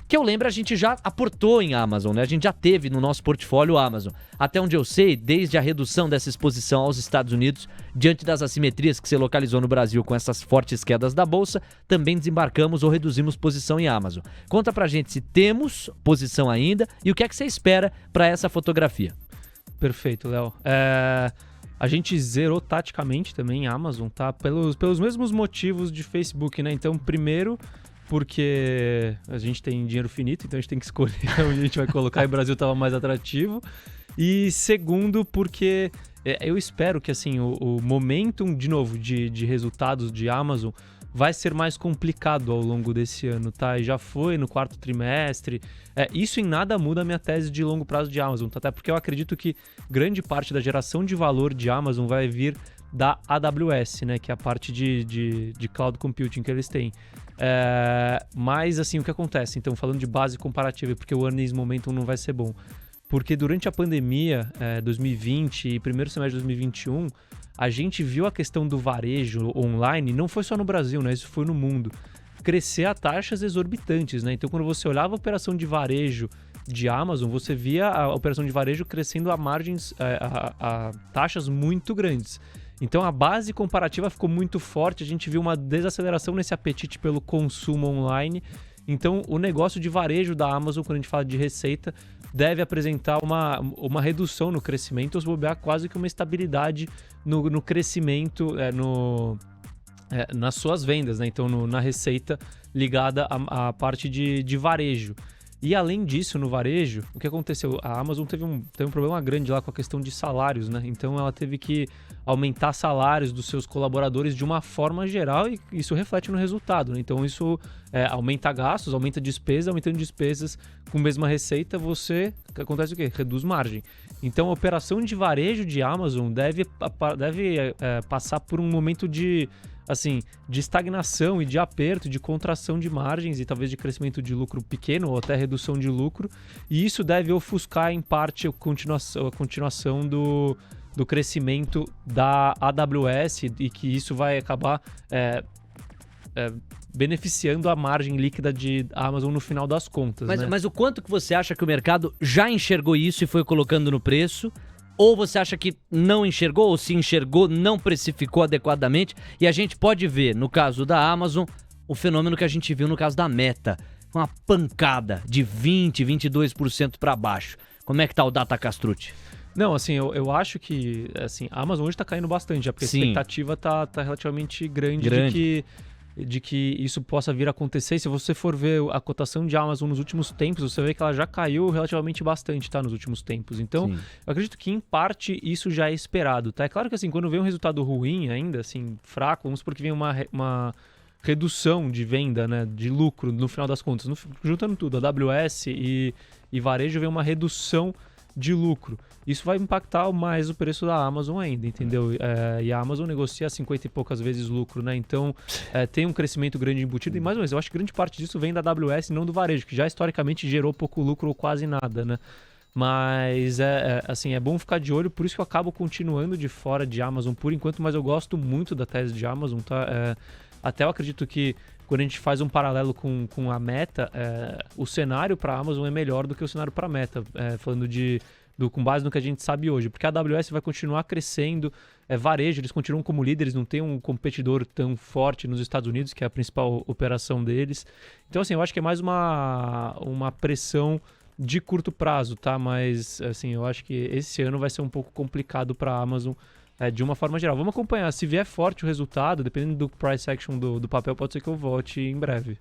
Que eu lembro, a gente já aportou em Amazon, né? A gente já teve no nosso portfólio Amazon. Até onde eu sei, desde a redução dessa exposição aos Estados Unidos, diante das assimetrias que se localizou no Brasil com essas fortes quedas da Bolsa, também desembarcamos ou reduzimos posição em Amazon. Conta pra gente se temos posição ainda e o que é que você espera para essa fotografia. Perfeito, Léo. A gente zerou taticamente também em Amazon, tá? Pelos mesmos motivos de Facebook, né? Então, primeiro, porque a gente tem dinheiro finito, então a gente tem que escolher onde a gente vai colocar e o Brasil estava mais atrativo. E segundo, porque eu espero que assim, o momentum, de novo, de resultados de Amazon vai ser mais complicado ao longo desse ano, tá? E já foi no quarto trimestre. Isso em nada muda a minha tese de longo prazo de Amazon, tá? Até porque eu acredito que grande parte da geração de valor de Amazon vai vir da AWS, né? Que é a parte de cloud computing que eles têm. Mas, assim, o que acontece? Então, falando de base comparativa, porque o earnings momentum não vai ser bom. Porque durante a pandemia, 2020 e primeiro semestre de 2021, a gente viu a questão do varejo online, não foi só no Brasil, né? Isso foi no mundo, crescer a taxas exorbitantes, né? Então, quando você olhava a operação de varejo de Amazon, você via a operação de varejo crescendo a margens, a taxas muito grandes. Então a base comparativa ficou muito forte, a gente viu uma desaceleração nesse apetite pelo consumo online. Então o negócio de varejo da Amazon, quando a gente fala de receita, deve apresentar uma redução no crescimento, ou se bobear quase que uma estabilidade no crescimento, nas suas vendas, né? Então na receita ligada à parte de varejo. E além disso, no varejo, o que aconteceu? A Amazon teve um problema grande lá com a questão de salários, né? Então ela teve que aumentar salários dos seus colaboradores de uma forma geral e isso reflete no resultado, né? Então isso aumenta gastos, aumenta despesa, aumentando despesas com a mesma receita, acontece o quê? Reduz margem. Então a operação de varejo de Amazon deve passar por um momento de estagnação e de aperto, de contração de margens e talvez de crescimento de lucro pequeno ou até redução de lucro. E isso deve ofuscar, em parte, a continuação do crescimento da AWS e que isso vai acabar beneficiando a margem líquida de Amazon no final das contas. Mas o quanto que você acha que o mercado já enxergou isso e foi colocando no preço? Ou você acha que não enxergou, ou se enxergou, não precificou adequadamente? E a gente pode ver, no caso da Amazon, o fenômeno que a gente viu no caso da Meta. Uma pancada de 20%, 22% para baixo. Como é que tá o Data Castrucci? Não, assim, eu acho que a Amazon hoje tá caindo bastante, já, porque a expectativa tá relativamente grande. De que isso possa vir a acontecer. E se você for ver a cotação de Amazon nos últimos tempos, você vê que ela já caiu relativamente bastante, tá? Nos últimos tempos. Então, eu acredito que, em parte, isso já é esperado, tá? É claro que, assim, quando vem um resultado ruim ainda, assim, fraco, vamos supor que vem uma redução de venda, né? De lucro, no final das contas. Juntando tudo, a AWS e varejo vem uma redução de lucro. Isso vai impactar mais o preço da Amazon ainda, entendeu? E a Amazon negocia 50 e poucas vezes lucro, né? Então, tem um crescimento grande embutido. E mais uma vez, eu acho que grande parte disso vem da AWS e não do varejo, que já historicamente gerou pouco lucro ou quase nada, né? Mas, é bom ficar de olho, por isso que eu acabo continuando de fora de Amazon por enquanto, mas eu gosto muito da tese de Amazon, tá? Até eu acredito que quando a gente faz um paralelo com a Meta, o cenário para a Amazon é melhor do que o cenário para a Meta, falando com base no que a gente sabe hoje, porque a AWS vai continuar crescendo, varejo, eles continuam como líderes, não tem um competidor tão forte nos Estados Unidos, que é a principal operação deles. Então, assim, eu acho que é mais uma pressão de curto prazo, tá? Mas, assim, eu acho que esse ano vai ser um pouco complicado para a Amazon, de uma forma geral. Vamos acompanhar. Se vier forte o resultado, dependendo do price action do papel, pode ser que eu volte em breve.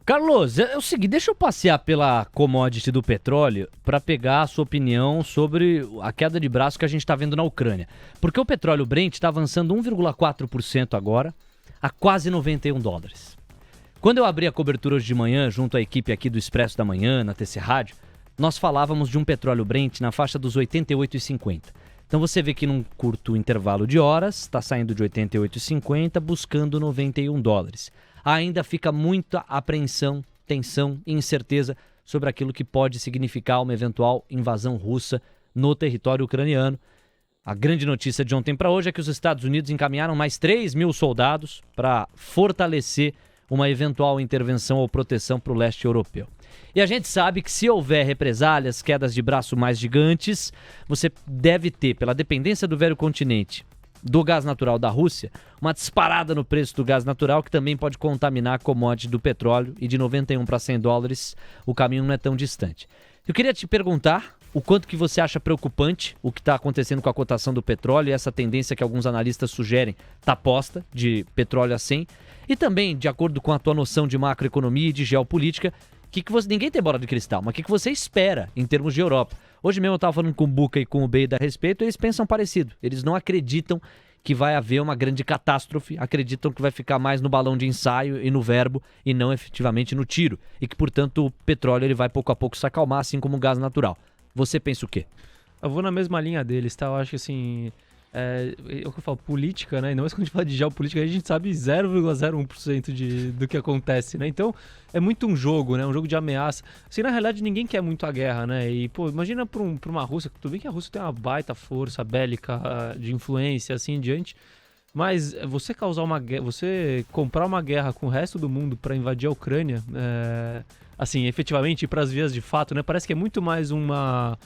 Carlos, é o seguinte, deixa eu passear pela commodity do petróleo para pegar a sua opinião sobre a queda de braço que a gente está vendo na Ucrânia. Porque o petróleo Brent está avançando 1,4% agora, a quase $91. Quando eu abri a cobertura hoje de manhã, junto à equipe aqui do Expresso da Manhã, na TC Rádio, nós falávamos de um petróleo Brent na faixa dos 88,50. Então você vê que num curto intervalo de horas, está saindo de 88,50, buscando $91. Ainda fica muita apreensão, tensão e incerteza sobre aquilo que pode significar uma eventual invasão russa no território ucraniano. A grande notícia de ontem para hoje é que os Estados Unidos encaminharam mais 3.000 soldados para fortalecer uma eventual intervenção ou proteção para o leste europeu. E a gente sabe que se houver represálias, quedas de braço mais gigantes, você deve ter, pela dependência do velho continente, do gás natural da Rússia, uma disparada no preço do gás natural que também pode contaminar a commodity do petróleo, e de 91 para 100 dólares o caminho não é tão distante. Eu queria te perguntar o quanto que você acha preocupante o que está acontecendo com a cotação do petróleo e essa tendência que alguns analistas sugerem está posta de petróleo a 100, e também, de acordo com a tua noção de macroeconomia e de geopolítica, ninguém tem bola de cristal, mas o que você espera em termos de Europa? Hoje mesmo eu estava falando com o Buca e com o Beida a respeito, e eles pensam parecido. Eles não acreditam que vai haver uma grande catástrofe, acreditam que vai ficar mais no balão de ensaio e no verbo e não efetivamente no tiro. E que, portanto, o petróleo ele vai pouco a pouco se acalmar, assim como o gás natural. Você pensa o quê? Eu vou na mesma linha deles, tá? Eu acho que assim... É o que eu falo, política, né? E não é quando a gente fala de geopolítica, a gente sabe 0,01% do que acontece, né? Então, é muito um jogo, né? Um jogo de ameaça. Assim, na realidade, ninguém quer muito a guerra, né? E, pô, imagina pra uma Rússia, tudo bem que a Rússia tem uma baita força bélica de influência, assim em diante, mas você causar uma guerra, você comprar uma guerra com o resto do mundo pra invadir a Ucrânia, assim, efetivamente, ir pras vias de fato, né? Parece que é muito mais uma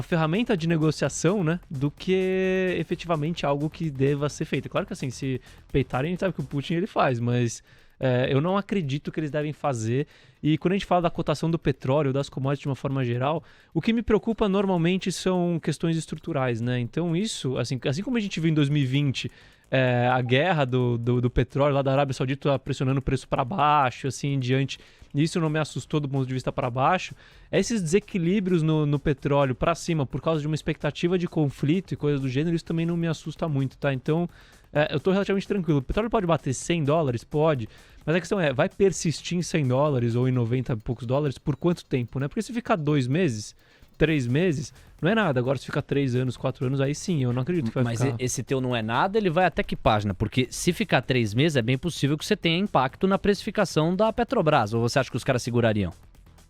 ferramenta de negociação, né, do que efetivamente algo que deva ser feito. Claro que assim, se peitarem, a gente sabe que o Putin ele faz, mas eu não acredito que eles devem fazer. E quando a gente fala da cotação do petróleo, das commodities de uma forma geral, o que me preocupa normalmente são questões estruturais, né? Então isso, assim como a gente viu em 2020, a guerra do petróleo lá da Arábia Saudita pressionando o preço para baixo, assim em diante, isso não me assustou do ponto de vista para baixo. Esses desequilíbrios no petróleo para cima por causa de uma expectativa de conflito e coisas do gênero, isso também não me assusta muito, tá? Então, eu tô relativamente tranquilo. O petróleo pode bater 100 dólares? Pode. Mas a questão vai persistir em 100 dólares ou em 90 e poucos dólares por quanto tempo, né? Porque se ficar 2 meses, 3 meses, não é nada. Agora, se ficar 3 anos, 4 anos, aí sim, eu não acredito que vai ficar. Mas esse teu não é nada, ele vai até que página? Porque se ficar 3 meses, é bem possível que você tenha impacto na precificação da Petrobras. Ou você acha que os caras segurariam?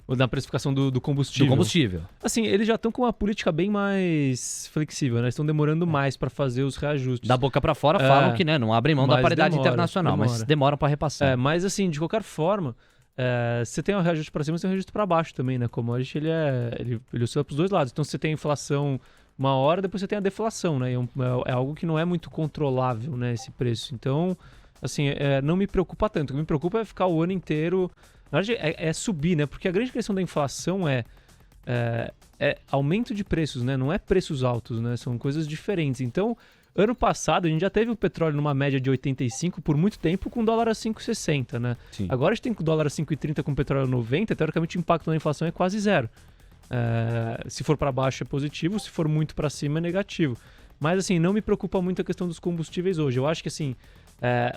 Ou na precificação do combustível. Do combustível. Assim, eles já estão com uma política bem mais flexível, né? Estão demorando mais para fazer os reajustes. Da boca para fora falam que, né, não abrem mão da paridade internacional, mas demoram para repassar. Mas assim, de qualquer forma, você tem um reajuste para cima, você tem um reajuste para baixo também, né? Como a gente, ele oscila para os dois lados. Então você tem a inflação uma hora, depois você tem a deflação, né? É algo que não é muito controlável, né? Esse preço. Então, assim, não me preocupa tanto. O que me preocupa é ficar o ano inteiro... Na verdade, é subir, né? Porque a grande questão da inflação é aumento de preços, né? Não é preços altos, né? São coisas diferentes. Então, ano passado, a gente já teve o petróleo numa média de 85 por muito tempo com dólar a 5,60, né? Sim. Agora a gente tem com dólar a 5,30 com petróleo a 90, teoricamente o impacto na inflação é quase zero. Se for para baixo é positivo, se for muito para cima é negativo. Mas, assim, não me preocupa muito a questão dos combustíveis hoje. Eu acho que, assim...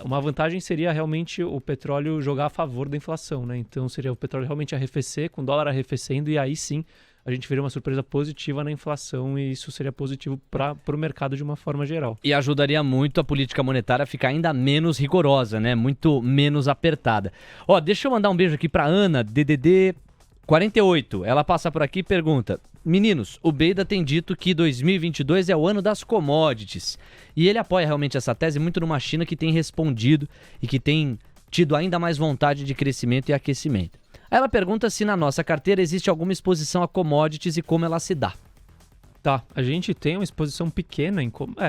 uma vantagem seria realmente o petróleo jogar a favor da inflação, né? Então seria o petróleo realmente arrefecer, com o dólar arrefecendo, e aí sim a gente veria uma surpresa positiva na inflação, e isso seria positivo para o mercado de uma forma geral. E ajudaria muito a política monetária a ficar ainda menos rigorosa, né? Muito menos apertada. Deixa eu mandar um beijo aqui para Ana, DDD 48. Ela passa por aqui e pergunta: meninos, o Beida tem dito que 2022 é o ano das commodities. E ele apoia realmente essa tese muito numa China que tem respondido e que tem tido ainda mais vontade de crescimento e aquecimento. Aí ela pergunta se na nossa carteira existe alguma exposição a commodities e como ela se dá. Tá, a gente tem uma exposição pequena,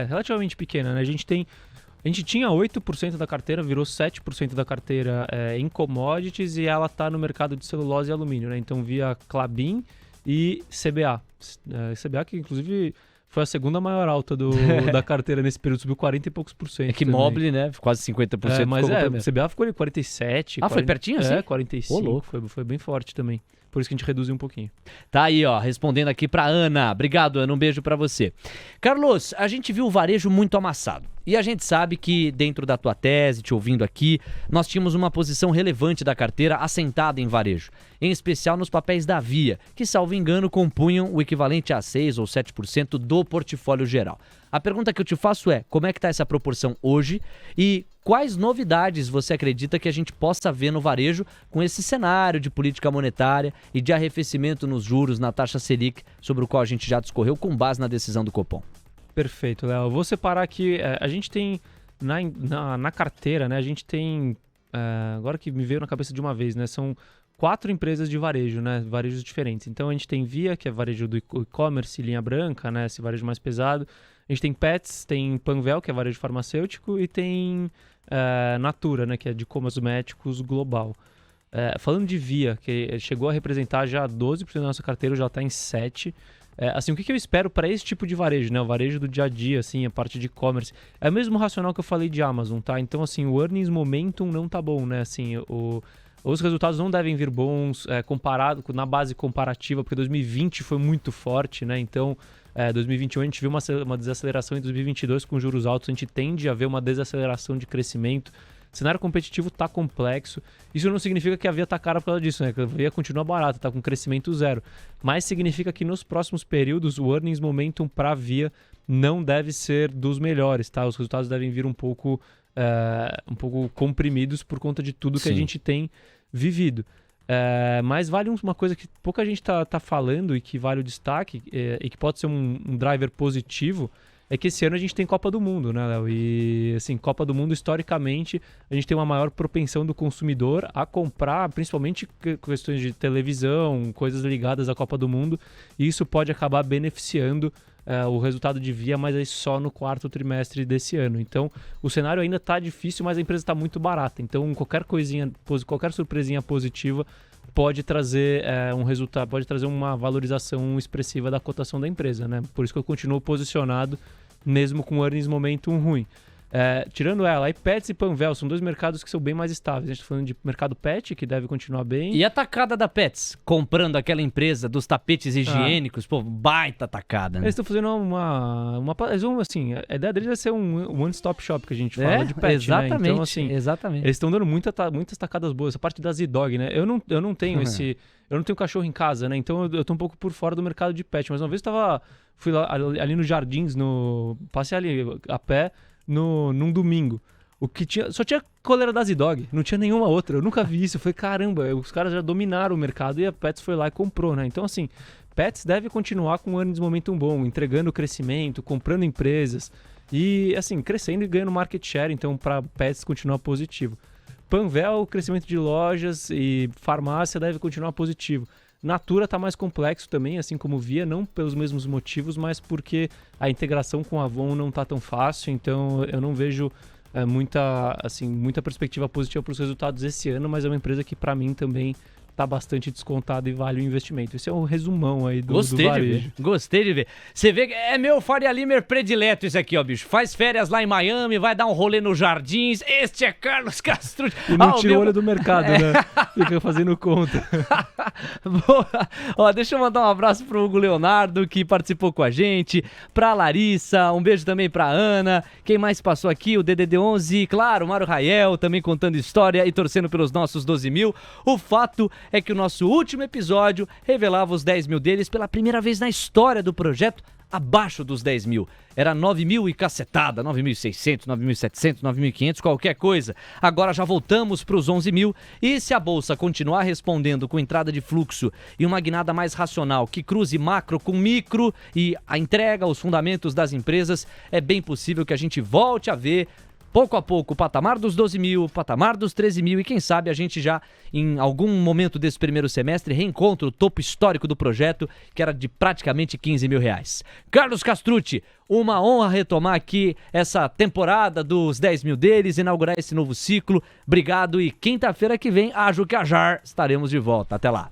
relativamente pequena, né? A gente tinha 8% da carteira, virou 7% da carteira em commodities, e ela está no mercado de celulose e alumínio, né? Então via Klabin e CBA. CBA que inclusive foi a segunda maior alta da carteira nesse período, subiu 40 e poucos %. É que Mobile, né? Quase 50%. Mas CBA ficou ali 47%. Foi pertinho assim? 45%. Louco. Foi bem forte também. Por isso que a gente reduziu um pouquinho. Tá aí, respondendo aqui pra Ana. Obrigado, Ana. Um beijo pra você. Carlos, a gente viu o varejo muito amassado. E a gente sabe que, dentro da tua tese, te ouvindo aqui, nós tínhamos uma posição relevante da carteira assentada em varejo. Em especial nos papéis da Via, que, salvo engano, compunham o equivalente a 6% ou 7% do portfólio geral. A pergunta que eu te faço é: como é que está essa proporção hoje e quais novidades você acredita que a gente possa ver no varejo com esse cenário de política monetária e de arrefecimento nos juros, na taxa Selic, sobre o qual a gente já discorreu com base na decisão do Copom? Perfeito, Léo. Eu vou separar aqui, a gente tem na carteira, né, a gente tem, agora que me veio na cabeça de uma vez, né, são 4 empresas de varejo, né? Varejos diferentes. Então a gente tem Via, que é varejo do e-commerce, linha branca, né? Esse varejo mais pesado. A gente tem Pets, tem Panvel, que é varejo farmacêutico, e tem Natura, né? Que é de cosméticos global. Falando de Via, que chegou a representar já 12% da nossa carteira, já está em 7%. Assim, o que eu espero para esse tipo de varejo, né? O varejo do dia a dia, assim, a parte de e-commerce. É o mesmo racional que eu falei de Amazon, tá? Então, assim, o earnings momentum não tá bom, né? Assim, os resultados não devem vir bons comparado na base comparativa, porque 2020 foi muito forte, né? Então, 2021 a gente viu uma desaceleração, em 2022 com juros altos a gente tende a ver uma desaceleração de crescimento. O cenário competitivo está complexo. Isso não significa que a Via está cara por causa disso, né? A Via continua barata, está com crescimento zero. Mas significa que nos próximos períodos o earnings momentum para a Via não deve ser dos melhores, tá? Os resultados devem vir um pouco comprimidos por conta de tudo que a gente tem vivido. Mas vale uma coisa que pouca gente tá falando e que vale o destaque e que pode ser um driver positivo, é que esse ano a gente tem Copa do Mundo, né, Léo? E, assim, Copa do Mundo, historicamente, a gente tem uma maior propensão do consumidor a comprar, principalmente questões de televisão, coisas ligadas à Copa do Mundo, e isso pode acabar beneficiando o resultado de Via, mas aí só no 4º trimestre desse ano. Então, o cenário ainda está difícil, mas a empresa está muito barata. Então, qualquer surpresinha positiva pode trazer um resultado, pode trazer uma valorização expressiva da cotação da empresa, né? Por isso que eu continuo posicionado, mesmo com earnings momentum ruim. Tirando ela, aí Pets e Panvel são 2 mercados que são bem mais estáveis. A gente está falando de mercado pet, que deve continuar bem. E a tacada da Pets, comprando aquela empresa dos tapetes higiênicos, pô, baita tacada, né? Eles estão fazendo assim, a ideia deles é ser um one-stop shop que a gente fala de pet, exatamente, né? Então, assim, exatamente. Eles estão dando muitas tacadas boas. Essa parte da Z-Dog, né? Eu não tenho eu não tenho cachorro em casa, né? Então eu tô um pouco por fora do mercado de pet. Mas uma vez fui lá, ali nos Jardins, passei ali a pé, num domingo. Só tinha coleira da Z-Dog, não tinha nenhuma outra. Eu nunca vi isso. Eu falei, caramba, os caras já dominaram o mercado e a Pets foi lá e comprou, né? Então, assim, Pets deve continuar com um earnings momentum bom, entregando crescimento, comprando empresas e, assim, crescendo e ganhando market share. Então, para Pets continuar positivo. Panvel, crescimento de lojas e farmácia deve continuar positivo. Natura está mais complexo também, assim como Via, não pelos mesmos motivos, mas porque a integração com a Avon não está tão fácil, então eu não vejo muita perspectiva positiva para os resultados esse ano, mas é uma empresa que para mim também está bastante descontada e vale o investimento. Esse é um resumão aí do varejo. Gostei de ver. Você vê que é meu Faria Limer predileto esse aqui, ó, bicho. Faz férias lá em Miami, vai dar um rolê nos Jardins. Este é Carlos Castrucci. E não tira o olho do mercado, né? Fica fazendo conta. Boa. Ó, deixa eu mandar um abraço pro Hugo Leonardo, que participou com a gente, pra Larissa, um beijo também pra Ana. Quem mais passou aqui? O DDD11, claro, o Mário Rael, também contando história e torcendo pelos nossos 12 mil. O fato é que o nosso último episódio revelava os 10 mil deles pela primeira vez na história do projeto, abaixo dos 10 mil. Era 9 mil e cacetada, 9.600, 9.700, 9.500, qualquer coisa. Agora já voltamos para os 11 mil e se a Bolsa continuar respondendo com entrada de fluxo e uma guinada mais racional que cruze macro com micro e a entrega, os fundamentos das empresas, é bem possível que a gente volte a ver pouco a pouco o patamar dos 12 mil, o patamar dos 13 mil e quem sabe a gente já em algum momento desse primeiro semestre reencontra o topo histórico do projeto que era de praticamente 15 mil reais. Carlos Castrucci, uma honra retomar aqui essa temporada dos 10 mil deles, inaugurar esse novo ciclo. Obrigado e quinta-feira que vem, ajo que ajar, estaremos de volta. Até lá.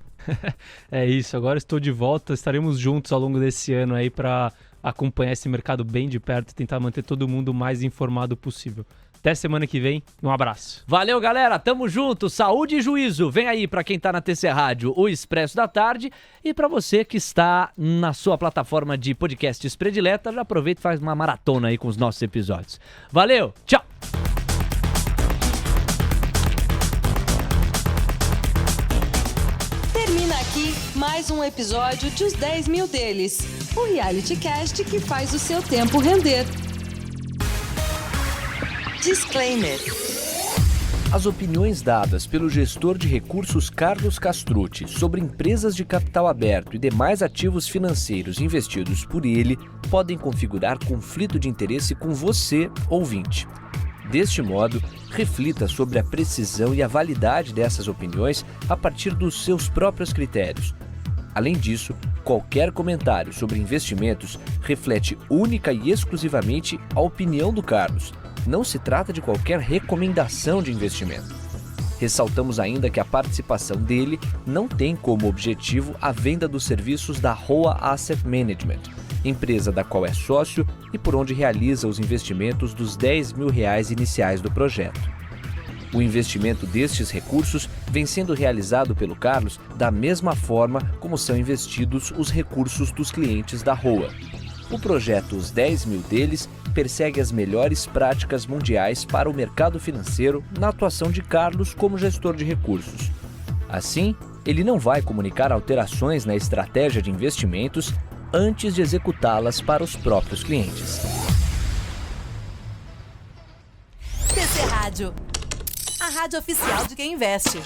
É isso, agora estou de volta, estaremos juntos ao longo desse ano aí para acompanhar esse mercado bem de perto e tentar manter todo mundo o mais informado possível. Até semana que vem, um abraço. Valeu, galera, tamo junto, saúde e juízo. Vem aí pra quem tá na TC Rádio, o Expresso da Tarde, e pra você que está na sua plataforma de podcasts predileta, já aproveita e faz uma maratona aí com os nossos episódios. Valeu, tchau! Termina aqui mais um episódio de Os 10 Mil Deles, o reality cast que faz o seu tempo render. Disclaimer. As opiniões dadas pelo gestor de recursos Carlos Castrucci sobre empresas de capital aberto e demais ativos financeiros investidos por ele podem configurar conflito de interesse com você, ouvinte. Deste modo, reflita sobre a precisão e a validade dessas opiniões a partir dos seus próprios critérios. Além disso, qualquer comentário sobre investimentos reflete única e exclusivamente a opinião do Carlos. Não se trata de qualquer recomendação de investimento. Ressaltamos ainda que a participação dele não tem como objetivo a venda dos serviços da Roa Asset Management, empresa da qual é sócio e por onde realiza os investimentos dos R$10 mil iniciais do projeto. O investimento destes recursos vem sendo realizado pelo Carlos da mesma forma como são investidos os recursos dos clientes da Roa. O projeto Os 10 Mil deles persegue as melhores práticas mundiais para o mercado financeiro na atuação de Carlos como gestor de recursos. Assim, ele não vai comunicar alterações na estratégia de investimentos antes de executá-las para os próprios clientes. TC Rádio, a rádio oficial de quem investe.